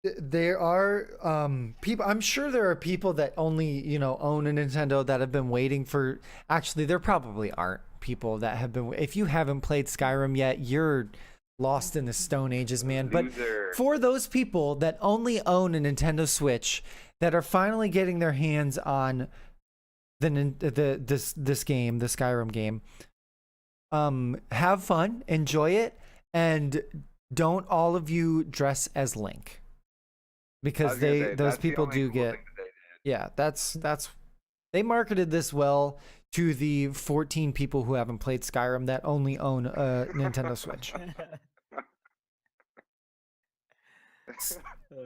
there are people. I'm sure there are people that only own a Nintendo that have been waiting for. Actually, there probably aren't people that have been. If you haven't played Skyrim yet, you're lost in the Stone Ages, man. But Loser. for those people that only own a Nintendo Switch that are finally getting their hands on this game, the Skyrim game, have fun, enjoy it, and don't all of you dress as Link, I because was gonna say, those that's the people only do cool get thing that they did. yeah, that's they marketed this well to the 14 people who haven't played Skyrim that only own a Nintendo Switch.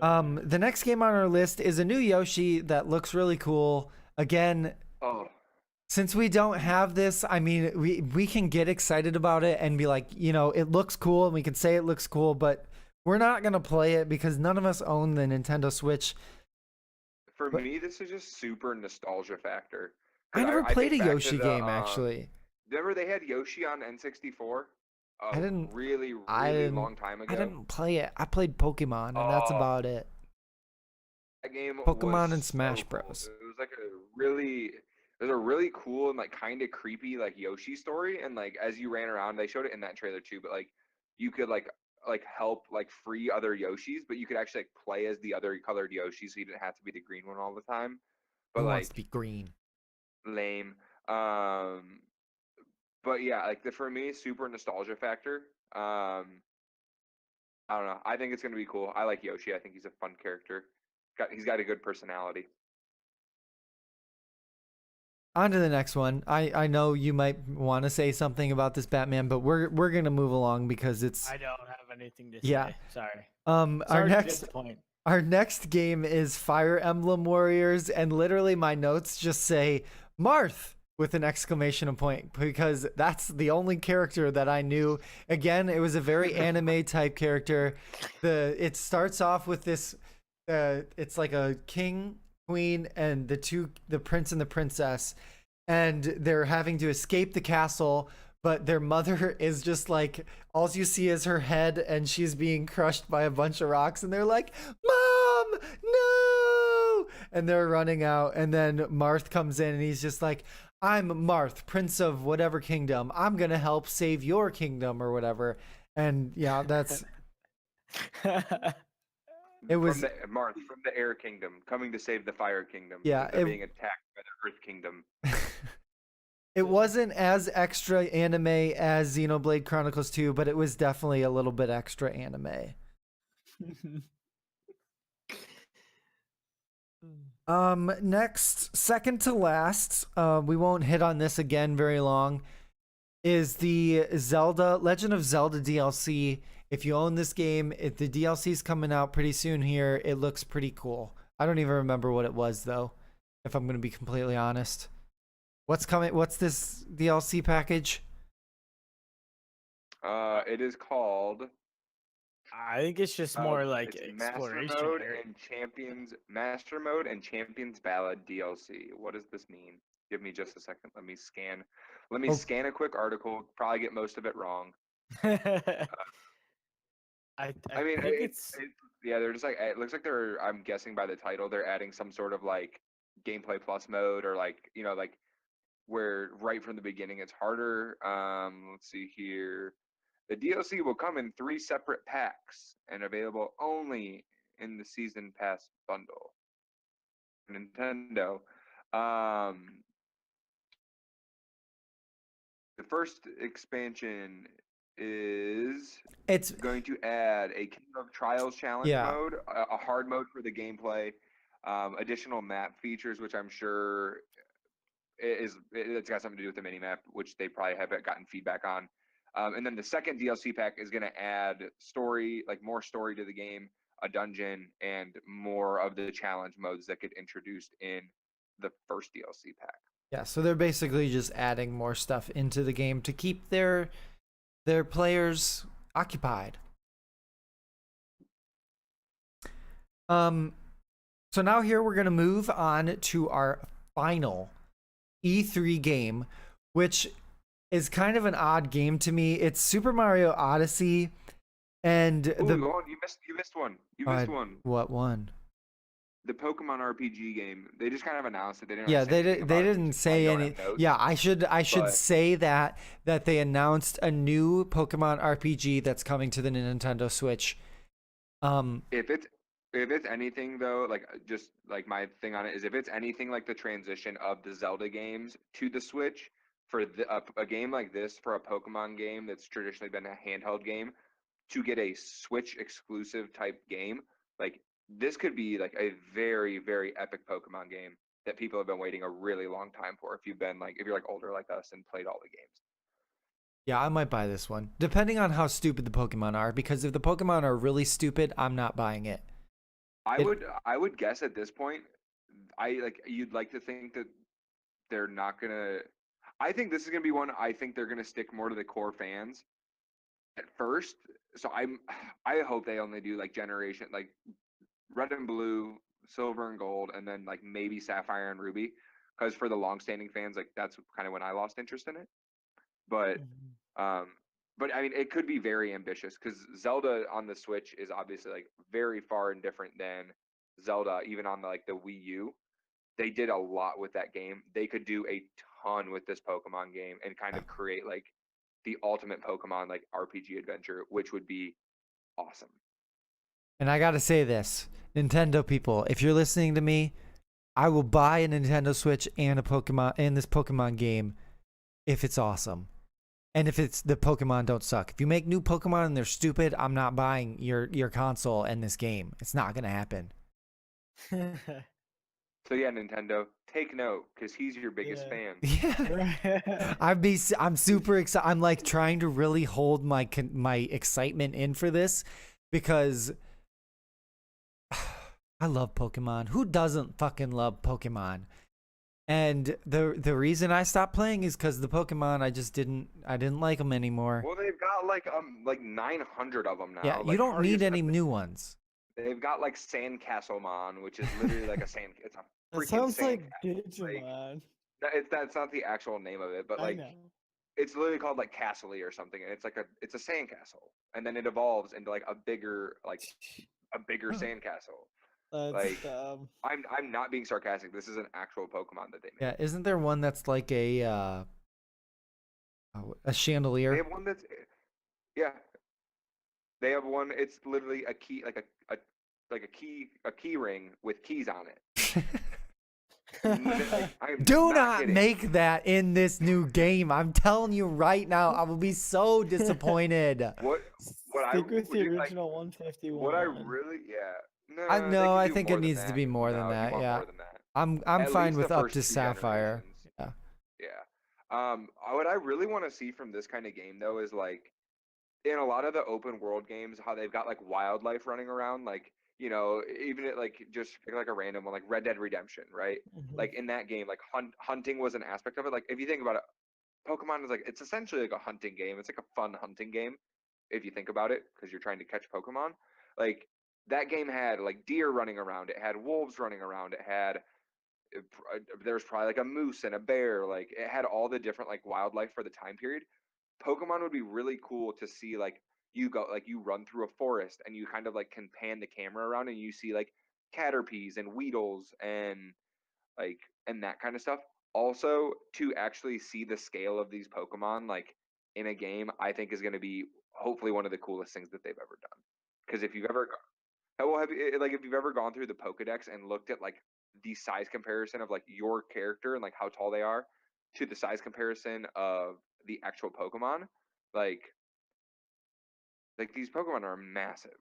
The next game on our list is a new Yoshi that looks really cool. Again, Oh, since we don't have this, I mean, we can get excited about it and be like, it looks cool, and we can say it looks cool, but we're not gonna play it because none of us own the Nintendo Switch. for But- me, this is just super nostalgia factor. I 'Cause never I played a think back to Yoshi the, game actually. Remember they had Yoshi on N64? I didn't- Really, I really didn't- long time ago. I didn't play it. I played Pokemon, and that's Oh. about it. That game Pokemon was and Smash so cool. Bros. It was like it was a really cool and like kind of creepy like Yoshi story, and like as you ran around, they showed it in that trailer too. But like you could like help like free other Yoshis, but you could actually like play as the other colored Yoshi, so you didn't have to be the green one all the time. But Who like wants to be green? lame. But yeah, like for me, super nostalgia factor. I don't know. I think it's gonna be cool. I like Yoshi. I think he's a fun character. He's got a good personality. On to the next one. I know you might want to say something about this Batman, but we're gonna move along because it's I don't have anything to Yeah. say. Sorry. our Sorry to next disappoint. our next game is Fire Emblem Warriors, and literally my notes just say Marth with an exclamation point, because that's the only character that I knew. Again, it was a very anime type character. It starts off with this it's like a king, queen, and the prince and the princess, and they're having to escape the castle, but their mother is just like, all you see is her head, and she's being crushed by a bunch of rocks, and they're like, Mom, no! And they're running out, and then Marth comes in, and he's just like, I'm Marth, prince of whatever kingdom. I'm gonna help save your kingdom or whatever. And yeah, that's It was- from the Air Kingdom, coming to save the Fire Kingdom. Yeah, because they're it- being attacked by the Earth Kingdom. it wasn't as extra anime as Xenoblade Chronicles 2, but it was definitely a little bit extra anime. Next, second to last, we won't hit on this again very long, is the Legend of Zelda DLC. If you own this game, the DLC is coming out pretty soon here. It looks pretty cool. I don't even remember what it was though, if I'm going to be completely honest. What's coming? What's this DLC package? It is called I think it's just more like it's exploration. Master Mode and Champions Ballad DLC. What does this mean? Give me just a second. Let me scan. Oh. Scan a quick article. Probably get most of it wrong. I mean, think it's yeah. They're just like, it looks like they're. I'm guessing by the title, they're adding some sort of like gameplay plus mode, or like like where right from the beginning it's harder. Let's see here. The DLC will come in 3 separate packs and available only in the Season Pass bundle. Nintendo. The first expansion is It's going to add a King of Trials challenge Yeah. mode, a hard mode for the gameplay, additional map features, which I'm sure it's got something to do with the mini map, which they probably have gotten feedback on. And then the second DLC pack is going to add story, like more story to the game, a dungeon, and more of the challenge modes that get introduced in the first DLC pack. Yeah, so they're basically just adding more stuff into the game to keep their players occupied. So now here we're gonna move on to our final E3 game, which is kind of an odd game to me. It's Super Mario Odyssey, and Ooh, you missed one. You missed one. What one? The Pokemon RPG game. They just kind of announced it. They didn't. Yeah, really say anything about they it. didn't Just say don't any. have notes. Yeah, I should but- say that they announced a new Pokemon RPG that's coming to the Nintendo Switch. If it's anything though, like just like my thing on it is if it's anything like the transition of the Zelda games to the Switch for a game like this for a Pokemon game that's traditionally been a handheld game to get a Switch exclusive type game, like this could be like a very, very epic Pokemon game that people have been waiting a really long time for. If you're like older like us and played all the games. Yeah, I might buy this one, depending on how stupid the Pokemon are. Because if the Pokemon are really stupid, I'm not buying it. I would guess at this point, you'd like to think that they're not gonna. I think this is gonna be one. I think they're gonna stick more to the core fans at first. So I hope they only do like generation like red and blue, silver and gold, and then like maybe sapphire and ruby. Because for the long-standing fans, like that's kind of when I lost interest in it. But but I mean, it could be very ambitious because Zelda on the Switch is obviously like very far and different than Zelda even on like the Wii U. They did a lot with that game. They could do a ton with this Pokemon game and kind of create like the ultimate Pokemon like RPG adventure, which would be awesome. And I gotta say this, Nintendo people, if you're listening to me, I will buy a Nintendo Switch and this Pokemon game if it's awesome. And if it's the Pokemon don't suck. If you make new Pokemon and they're stupid, I'm not buying your console and this game. It's not gonna happen. So yeah, Nintendo, take note because he's your biggest Yeah. fan. Yeah. I'm super excited. I'm like trying to really hold my excitement in for this because I love Pokemon. Who doesn't fucking love Pokemon? And the reason I stopped playing is because the Pokemon I didn't like them anymore. Well, they've got like 900 of them now. Yeah, Like, you don't need Arceus any has- new ones. They've got like Sandcastlemon, which is literally like a sand. It's a That freaking sounds like sandcastle. Digimon. That's not the actual name of it, but I like know. it's literally called like Castly or something, and it's a sandcastle, and then it evolves into like a bigger sandcastle. That's Like, dumb. I'm not being sarcastic. This is an actual Pokemon that they made. Yeah, isn't there one that's like a chandelier? They have one that's yeah. They have one. It's literally a key, like a key ring with keys on it. I'm Do not kidding. make that in this new game. I'm telling you right now, I will be so disappointed. What I Stick with the would- like, original 151. what I really No, I they know. can I do think more it than needs to that. be more than No, you that. want Yeah, more than that. I'm At fine least with the up first to two Sapphire. generations. Yeah. Yeah. What I really want to see from this kind of game though is like in a lot of the open world games, how they've got like wildlife running around, like even at like just pick like a random one, like Red Dead Redemption, right? Mhm. Like in that game, like hunting was an aspect of it. Like if you think about it, Pokemon is like it's essentially like a hunting game. It's like a fun hunting game if you think about it, because you're trying to catch Pokemon. Like that game had like deer running around. It had wolves running around. It had there was probably like a moose and a bear. Like it had all the different like wildlife for the time period. Pokemon would be really cool to see like you run through a forest and you kind of like can pan the camera around and you see like Caterpies and Weedles and and that kind of stuff. Also, to actually see the scale of these Pokemon like in a game, I think is going to be hopefully one of the coolest things that they've ever done. Because if you've ever if you've ever gone through the Pokedex and looked at like the size comparison of like your character and like how tall they are to the size comparison of the actual Pokemon, like these Pokemon are massive.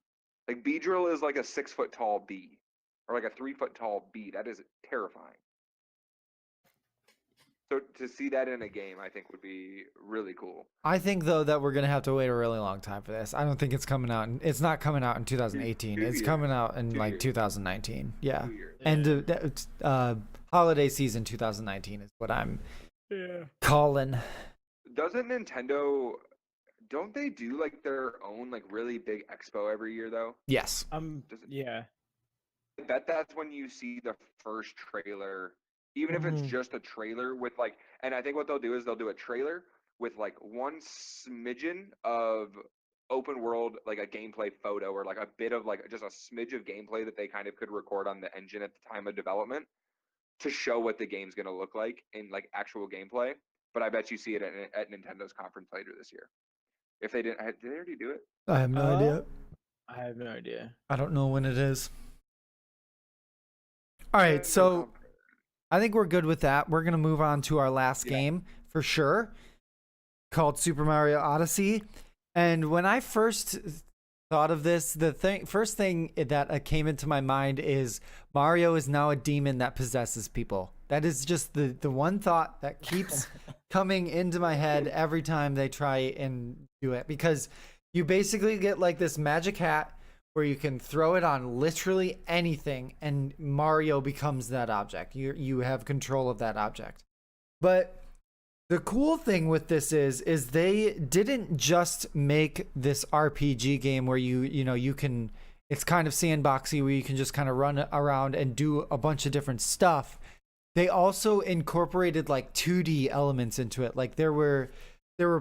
Like Beedrill is like a 6 foot tall bee, or like a 3 foot tall bee. That is terrifying. So to see that in a game, I think would be really cool. I think though that we're gonna have to wait a really long time for this. I don't think it's coming out. It's not coming out in 2018. Two It's years. coming out in 2 like years. 2019. Yeah, 2 years. and holiday season 2019 is what I'm calling. Doesn't Nintendo? Don't they do like their own like really big expo every year though? Yes. Does it- Yeah. I bet that's when you see the first trailer, even if it's Mhm. just a trailer with like. And I think what they'll do is they'll do a trailer with like one smidgen of open world, like a gameplay photo or like a bit of like just a smidge of gameplay that they kind of could record on the engine at the time of development to show what the game's going to look like in like actual gameplay. But I bet you see it at Nintendo's conference later this year. If they didn't, did they already do it? I have no idea. I have no idea. I don't know when it is. All right, so I think we're good with that. We're gonna move on to our last game for sure, called Super Mario Odyssey. And when I first thought of this, first thing that came into my mind is Mario is now a demon that possesses people. That is just the one thought that keeps coming into my head every time they try and do it, because you basically get like this magic hat where you can throw it on literally anything and Mario becomes that object. You have control of that object. But the cool thing with this is they didn't just make this RPG game where you can, it's kind of sandboxy where you can just kind of run around and do a bunch of different stuff. They also incorporated like 2D elements into it. Like there were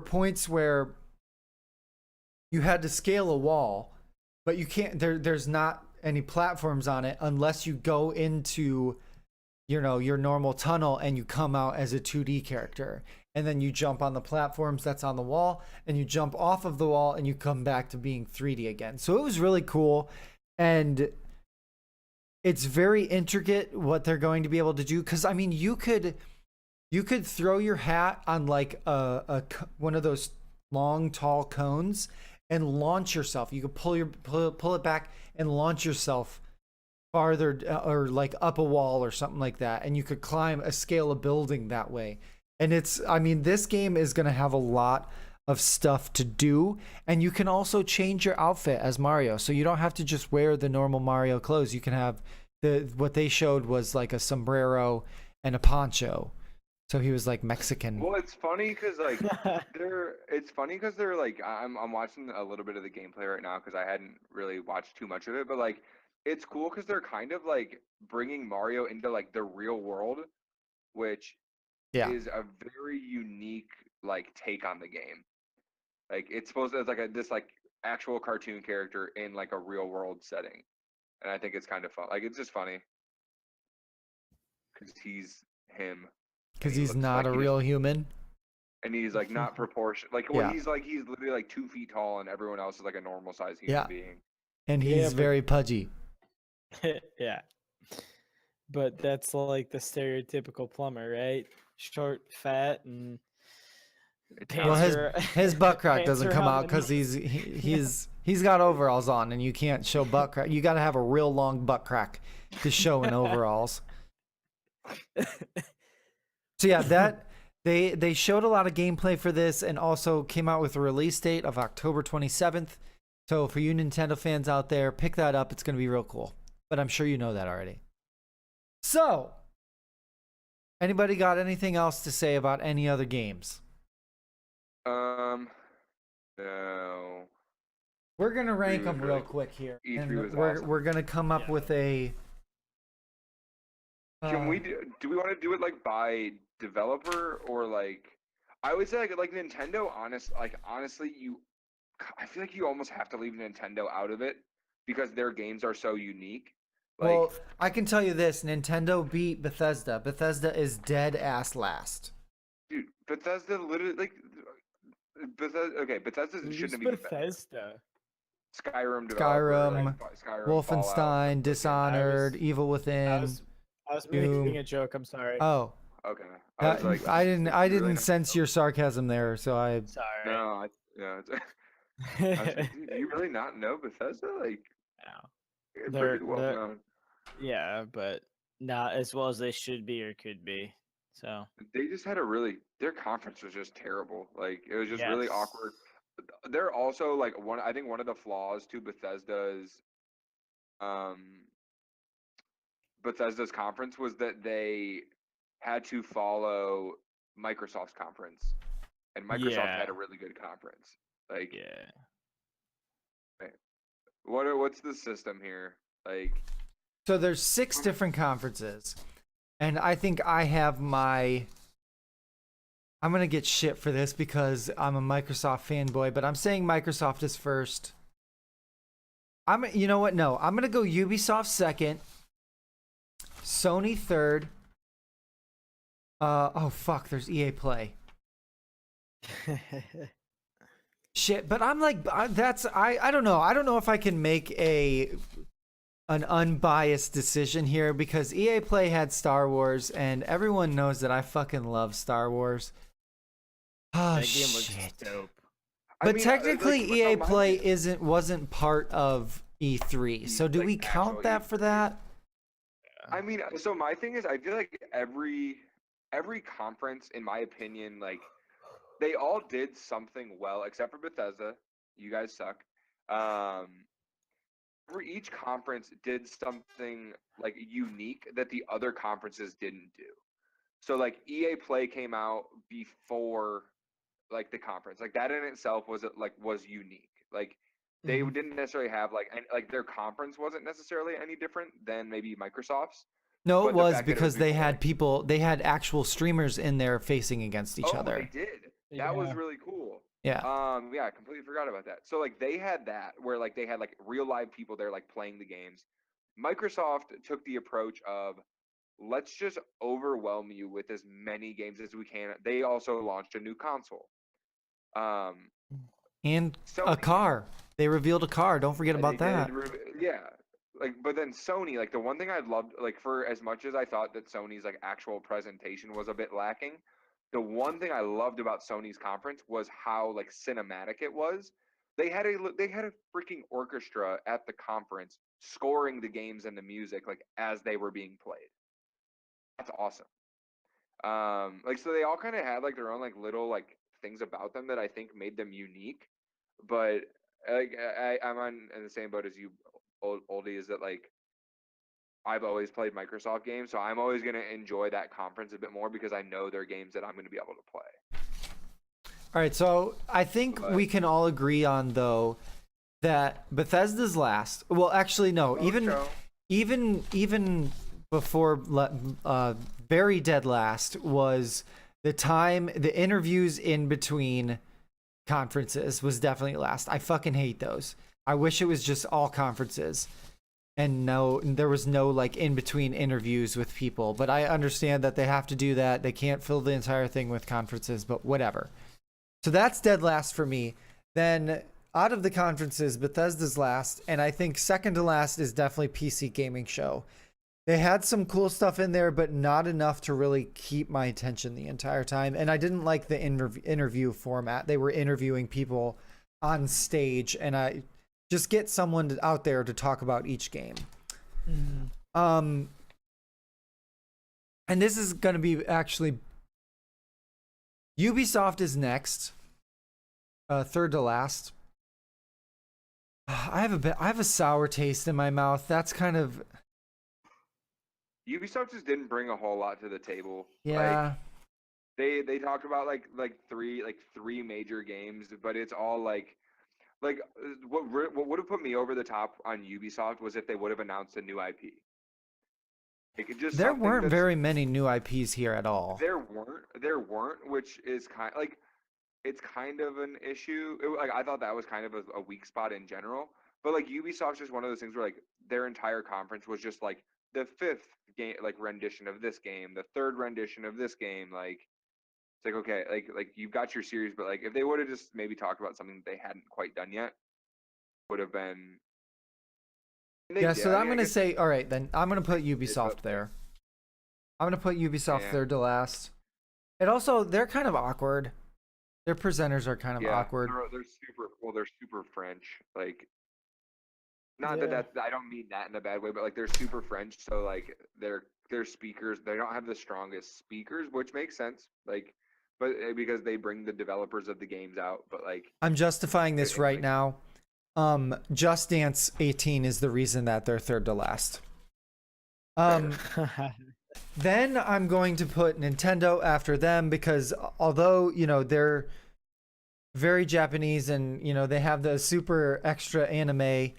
points where you had to scale a wall, but you can't, there's not any platforms on it unless you go into your normal tunnel and you come out as a 2D character, and then you jump on the platforms that's on the wall and you jump off of the wall and you come back to being 3D again. So it was really cool, and it's very intricate what they're going to be able to do, because I mean you could throw your hat on like one of those long tall cones and launch yourself. You could pull it back and launch yourself farther, or like up a wall or something like that, and you could scale a building that way. And this game is going to have a lot of stuff to do, and you can also change your outfit as Mario, so you don't have to just wear the normal Mario clothes. You can have what they showed was like a sombrero and a poncho, so he was like Mexican. Well, it's funny because like they're like I'm watching a little bit of the gameplay right now because I hadn't really watched too much of it, but like it's cool because they're kind of like bringing Mario into like the real world, which is a very unique like take on the game. Like it's supposed to, it's like this like actual cartoon character in like a real world setting, and I think it's kind of fun. Like it's just funny because he's him. Because He he's looks not like a he real human. And he's like not proportioned. Like Yeah. he's literally like 2 feet tall, and everyone else is like a normal sized human Yeah. being. And Yeah, he's but- very pudgy. Yeah. But that's like the stereotypical plumber, right? Short, fat, and Well, pants his butt crack pants doesn't are come on out the because knees. he's got overalls on, and you can't show butt crack. You got to have a real long butt crack to show in overalls. So yeah, that they showed a lot of gameplay for this, and also came out with a release date of October 27th. So for you Nintendo fans out there, pick that up. It's going to be real cool. But I'm sure you know that already. So, anybody got anything else to say about any other games? No. We're gonna rank E3 them was real really cool. quick here, E3 and was we're awesome. we're gonna come up Yeah. with a. Can we do we want to do it like by developer or like? I would say like Nintendo. Honestly, I feel like you almost have to leave Nintendo out of it because their games are so unique. Like, Well, I can tell you this: Nintendo beat Bethesda. Bethesda is dead ass last. dude, Bethesda literally like Bethesda. Okay, Bethesda Who's shouldn't be Bethesda? Skyrim developer, Skyrim, like, Skyrim, Wolfenstein, Fallout. Dishonored, Evil I Within. was Doom. making a joke. I'm sorry. Oh, Okay, I, was like, I didn't. I you really didn't not sense know? your sarcasm there, so I. Sorry. No, yeah. I was like, dude, do you really not know Bethesda? Like, No. it's They're- pretty well they're- known. Yeah, but not as well as they should be or could be. So They just had their conference was just terrible. Like it was just really yes. awkward. They're also like I think one of the flaws to um Bethesda's conference was that they had to follow Microsoft's conference, and Microsoft Yeah. had a really good conference. Like, Yeah. what's the system here? Like, So there's 6 different conferences, and I think I have my. I'm gonna get shit for this because I'm a Microsoft fanboy, but I'm saying Microsoft is first. You know what? No, I'm gonna go Ubisoft second, Sony third. Oh fuck, there's EA Play. Shit, but I'm like, I don't know. I don't know if I can make an unbiased decision here because EA Play had Star Wars, and everyone knows that I fucking love Star Wars. Oh That game looks shit! dope. But technically, like, EA so Play wasn't part of E3. So do like, we count actual that for E3. that? I mean, so my thing is, I feel like every conference, in my opinion, like they all did something well, except for Bethesda. You guys suck. For each conference did something like unique that the other conferences didn't do. So like EA Play came out before like the conference. Like that in itself was unique. Like they Mhm. didn't necessarily have like their conference wasn't necessarily any different than maybe Microsoft's. No, it But the was fact that it was because they before, had like, people, they had actual streamers in there facing against each oh, they other. did. That was Yeah. really cool. Yeah. Yeah, I completely forgot about that. So like they had that where like they had like real live people there like playing the games. Microsoft took the approach of let's just overwhelm you with as many games as we can. They also launched a new console. Um, And a Sony, car. They revealed a car. Don't forget they about did, that. yeah. Like, but then Sony, like the one thing I loved, like for as much as I thought that Sony's like actual presentation was a bit lacking, the one thing I loved about Sony's conference was how like cinematic it was. They had a freaking orchestra at the conference scoring the games and the music like as they were being played. That's awesome. Like so they all kind of had like their own like little like things about them that I think made them unique. But like I'm on in the same boat as you, Oldie, is that like I've always played Microsoft games, so I'm always gonna enjoy that conference a bit more because I know they're games that I'm gonna be able to play. All right, so I think But we can all agree on though that Bethesda's last. Well, actually, no. Even before very dead last was the interviews in between conferences was definitely last. I fucking hate those. I wish it was just all conferences and there was no like in between interviews with people, but I understand that they have to do that. They can't fill the entire thing with conferences, but whatever. So that's dead last for me. Then out of the conferences, Bethesda's last, and I think second to last is definitely PC Gaming Show. They had some cool stuff in there, but not enough to really keep my attention the entire time. And I didn't like the interview format. They were interviewing people on stage, and I just get someone out there to talk about each game. And this is going to be actually Ubisoft is next, third to last. I have a sour taste in my mouth. That's kind of Ubisoft just didn't bring a whole lot to the table. yeah. Like they talked about three major games, but it's all what would have put me over the top on Ubisoft was if they would have announced a new IP. Like it just There something weren't that's very many new IPs here at all. there weren't, which is kind like it's kind of an issue. Like I thought that was kind of a weak spot in general. But like Ubisoft's just one of those things where like their entire conference was just like the fifth game like rendition of this game, the third rendition of this game. Like it's like okay, like you've got your series, but like if they would have just maybe talked about something that they hadn't quite done yet, would have been. And they Yeah, did. so I I'm mean, I gonna guess say, all right, then I'm gonna put they did, Ubisoft but there. I'm gonna put Ubisoft yeah, third to last. And also, they're kind of awkward. Their presenters are kind of yeah, awkward. they're super well. They're super French. Like Not Yeah. that I don't mean that in a bad way, but like they're super French, so like their speakers, they don't have the strongest speakers, which makes sense. Like, but because they bring the developers of the games out, but like I'm justifying this it right makes now. Just Dance 18 is the reason that they're third to last. Then I'm going to put Nintendo after them because although, they're very Japanese and, they have the super extra anime,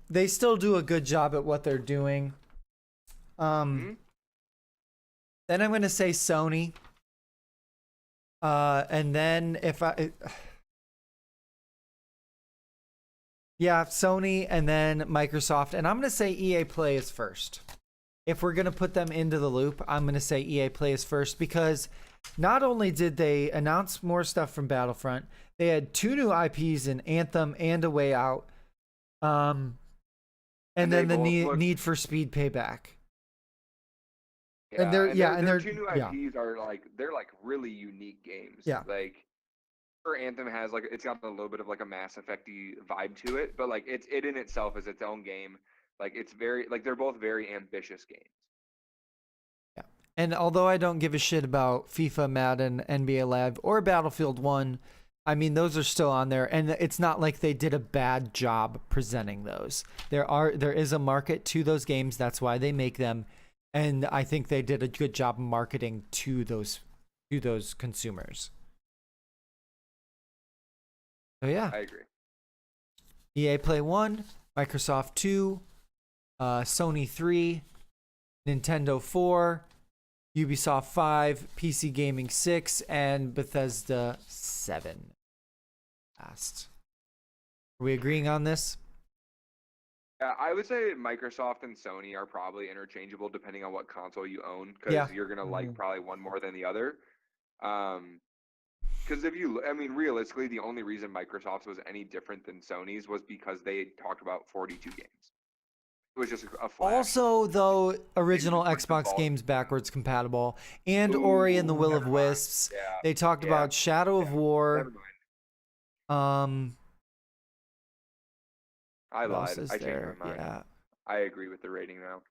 they still do a good job at what they're doing. Mhm. Then I'm going to say Sony. And then yeah, Sony and then Microsoft. And I'm going to say EA Play is first. If we're going to put them into the loop, I'm going to say EA Play is first because not only did they announce more stuff from Battlefront, they had 2 new IPs in Anthem and A Way Out. And And then they the both look- Need for Speed Payback. Yeah, And they're- yeah, and their they're- 2 new yeah. IPs are like they're like really unique games. Yeah. Like, for Anthem has like it's got a little bit of like a Mass Effect-y vibe to it, but like it in itself is its own game. Like it's very like they're both very ambitious games. And although I don't give a shit about FIFA, Madden, NBA Live, or Battlefield 1, I mean, those are still on there. And it's not like they did a bad job presenting those. There is a market to those games. That's why they make them. And I think they did a good job marketing to those consumers. So yeah, I agree. EA Play 1, Microsoft 2, Sony 3, Nintendo 4, Ubisoft 5, PC Gaming 6, and Bethesda 7. Last. Are we agreeing on this? Yeah, I would say Microsoft and Sony are probably interchangeable depending on what console you own, because Yeah. you're gonna like Mhm. probably one more than the other. Because I mean, realistically, the only reason Microsoft's was any different than Sony's was because they talked about 42 games. It was just a flash. Also, though, original put the Xbox volume games down. backwards compatible, and Ori and the Ooh, Will of never mind. Wisps. Yeah, They talked yeah, about Shadow of never War. mind. I What else lied. is I changed there? my mind. Yeah. I agree with the rating now.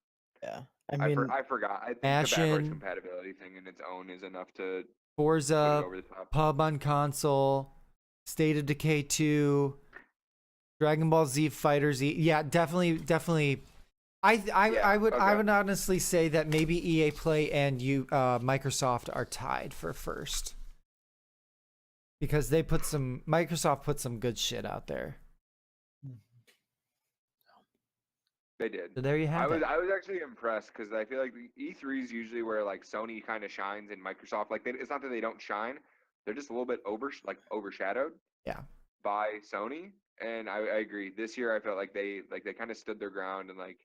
Yeah. I mean, I forgot. I think the Ashen. backwards compatibility thing in its own is enough to put it Forza, over the top. Pub on console, State of Decay 2, Dragon Ball Z Fighter Z. Yeah, definitely. I would okay. honestly say that maybe EA Play and Microsoft are tied for first. Because Microsoft put some good shit out there. They did. So there you have it. I was actually impressed because I feel like the E3 is usually where like Sony kind of shines and Microsoft it's not that they don't shine, they're just a little bit overshadowed. Yeah. By Sony, and I agree. This year I felt like they kind of stood their ground and like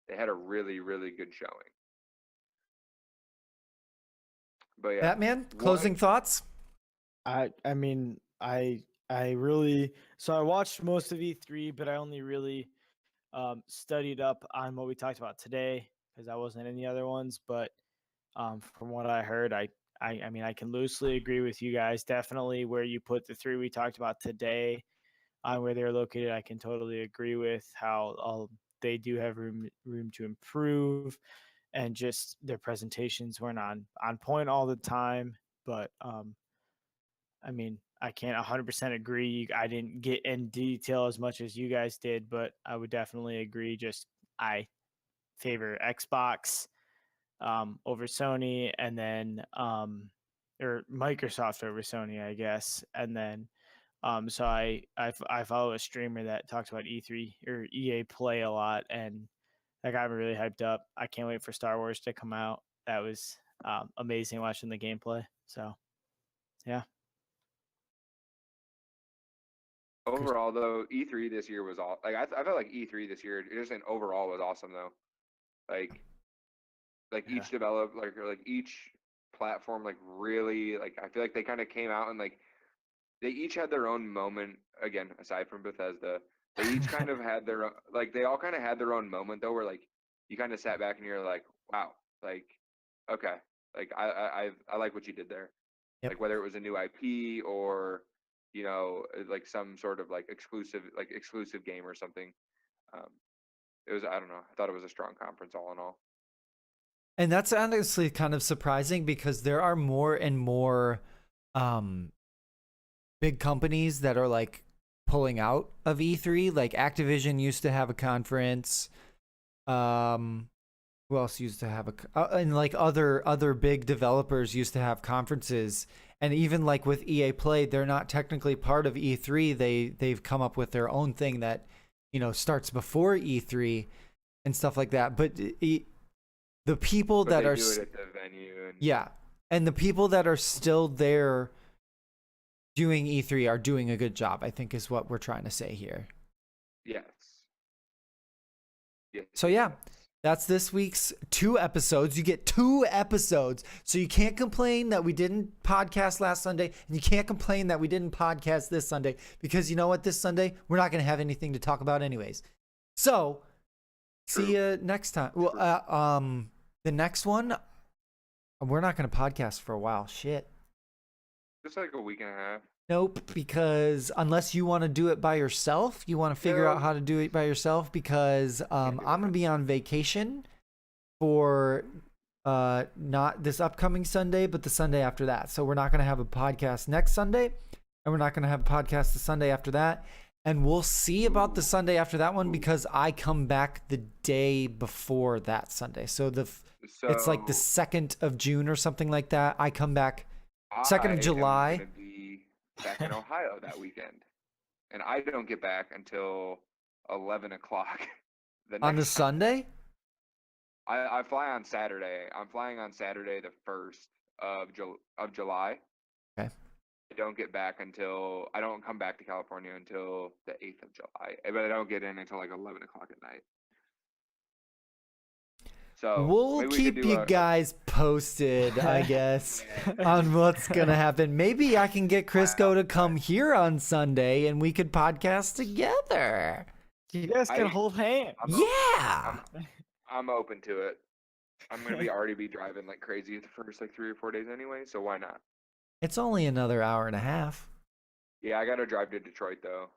they had a really good showing. But yeah, Batman, closing thoughts? I mean, I really, so I watched most of E3, but I only really studied up on what we talked about today because I wasn't in the other ones. But from what I heard, I mean, I can loosely agree with you guys. Definitely where you put the 3 we talked about today on where they're located, I can totally agree with how they do have room to improve, and just their presentations weren't on point all the time. But I mean, I can't 100% agree. I didn't get in detail as much as you guys did, but I would definitely agree. Just I favor Xbox over Sony, and then or Microsoft over Sony, I guess. And then so I follow a streamer that talks about E3 or EA Play a lot, and that got me really hyped up. I can't wait for Star Wars to come out. That was amazing watching the gameplay. So yeah. overall though, E3 this year was all like I felt like E3 this year just in overall was awesome though. Like Yeah. each develop like each platform like really like I feel like they kind of came out and like they each had their own moment again aside from Bethesda. They each kind of had their like they all kind of had their own moment though where like you kind of sat back and you're like wow like okay like I like what you did there. Yep. Like whether it was a new IP or like some sort of like exclusive game or something. It was, I don't know. I thought it was a strong conference all in all. And that's honestly kind of surprising because there are more and more big companies that are like pulling out of E3. Like Activision used to have a conference. Who else used to have and like other big developers used to have conferences. And even like with EA Play, they're not technically part of E3. They've come up with their own thing that, you know, starts before E3 and stuff like that. But the people But that they are do it at the venue. And yeah, and the people that are still there doing E3 are doing a good job, I think is what we're trying to say here. Yes. Yes. So yeah, yes. that's this week's 2 episodes. You get 2 episodes. So you can't complain that we didn't podcast last Sunday, and you can't complain that we didn't podcast this Sunday, because you know what, this Sunday we're not going to have anything to talk about anyways. So see you next time. Well, the next one, we're not going to podcast for a while. Shit. Just like a week and a half. Nope, because unless you want to do it by yourself, you want to figure out how to do it by yourself, because I'm going to be on vacation for not this upcoming Sunday, but the Sunday after that. So we're not going to have a podcast next Sunday, and we're not going to have a podcast the Sunday after that. And we'll see about the Sunday after that one, because I come back the day before that Sunday. So it's like the 2nd of June or something like that. I come back 2nd of July. I'm gonna be back in Ohio that weekend, and I don't get back until 11 o'clock. On the Sunday? I fly on Saturday. I'm flying on Saturday, the 1st of July. Okay. I don't come back to California until the 8th of July, but I don't get in until like 11 o'clock at night. So we'll maybe we keep could do you guys posted, I guess, on what's going to happen. Maybe I can get Crisco to come here on Sunday and we could podcast together. You guys can hold hands. Yeah. I'm open to it. I'm going to already be driving like crazy the first like 3 or 4 days anyway, so why not? It's only another hour and a half. Yeah, I got to drive to Detroit though,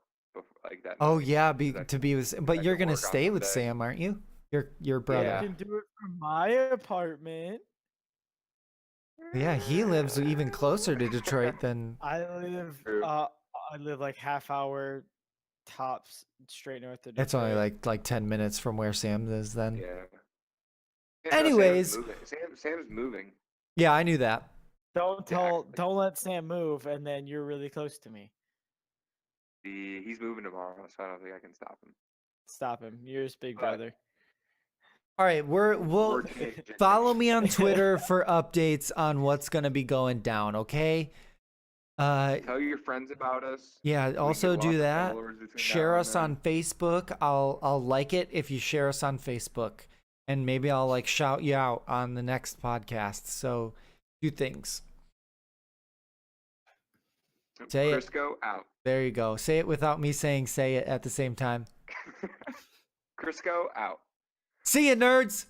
like that. Oh night, yeah, 'cause to be with, but I you're can gonna work on stay with Monday. Sam, aren't you? Your brother. Yeah. You can do it from my apartment. Yeah, he lives even closer to Detroit than. I live True. like half hour tops straight north of Detroit. It's only like 10 minutes from where Sam is then. Yeah. Anyways. Sam's moving. Yeah, I knew that. Don't let Sam move, and then you're really close to me. He's moving tomorrow, so I don't think I can stop him. Stop him. You're his big But- brother. All right, we'll changing follow things. me on Twitter for updates on what's gonna be going down. Okay. Tell your friends about us. Yeah. We Also get do lots of that. followers between now Share and us then. on Facebook. I'll like it if you share us on Facebook, and maybe I'll like shout you out on the next podcast. So 2 things. Say it. Crisco out. There you go. Say it without me saying say it at the same time. Crisco out. See ya, nerds.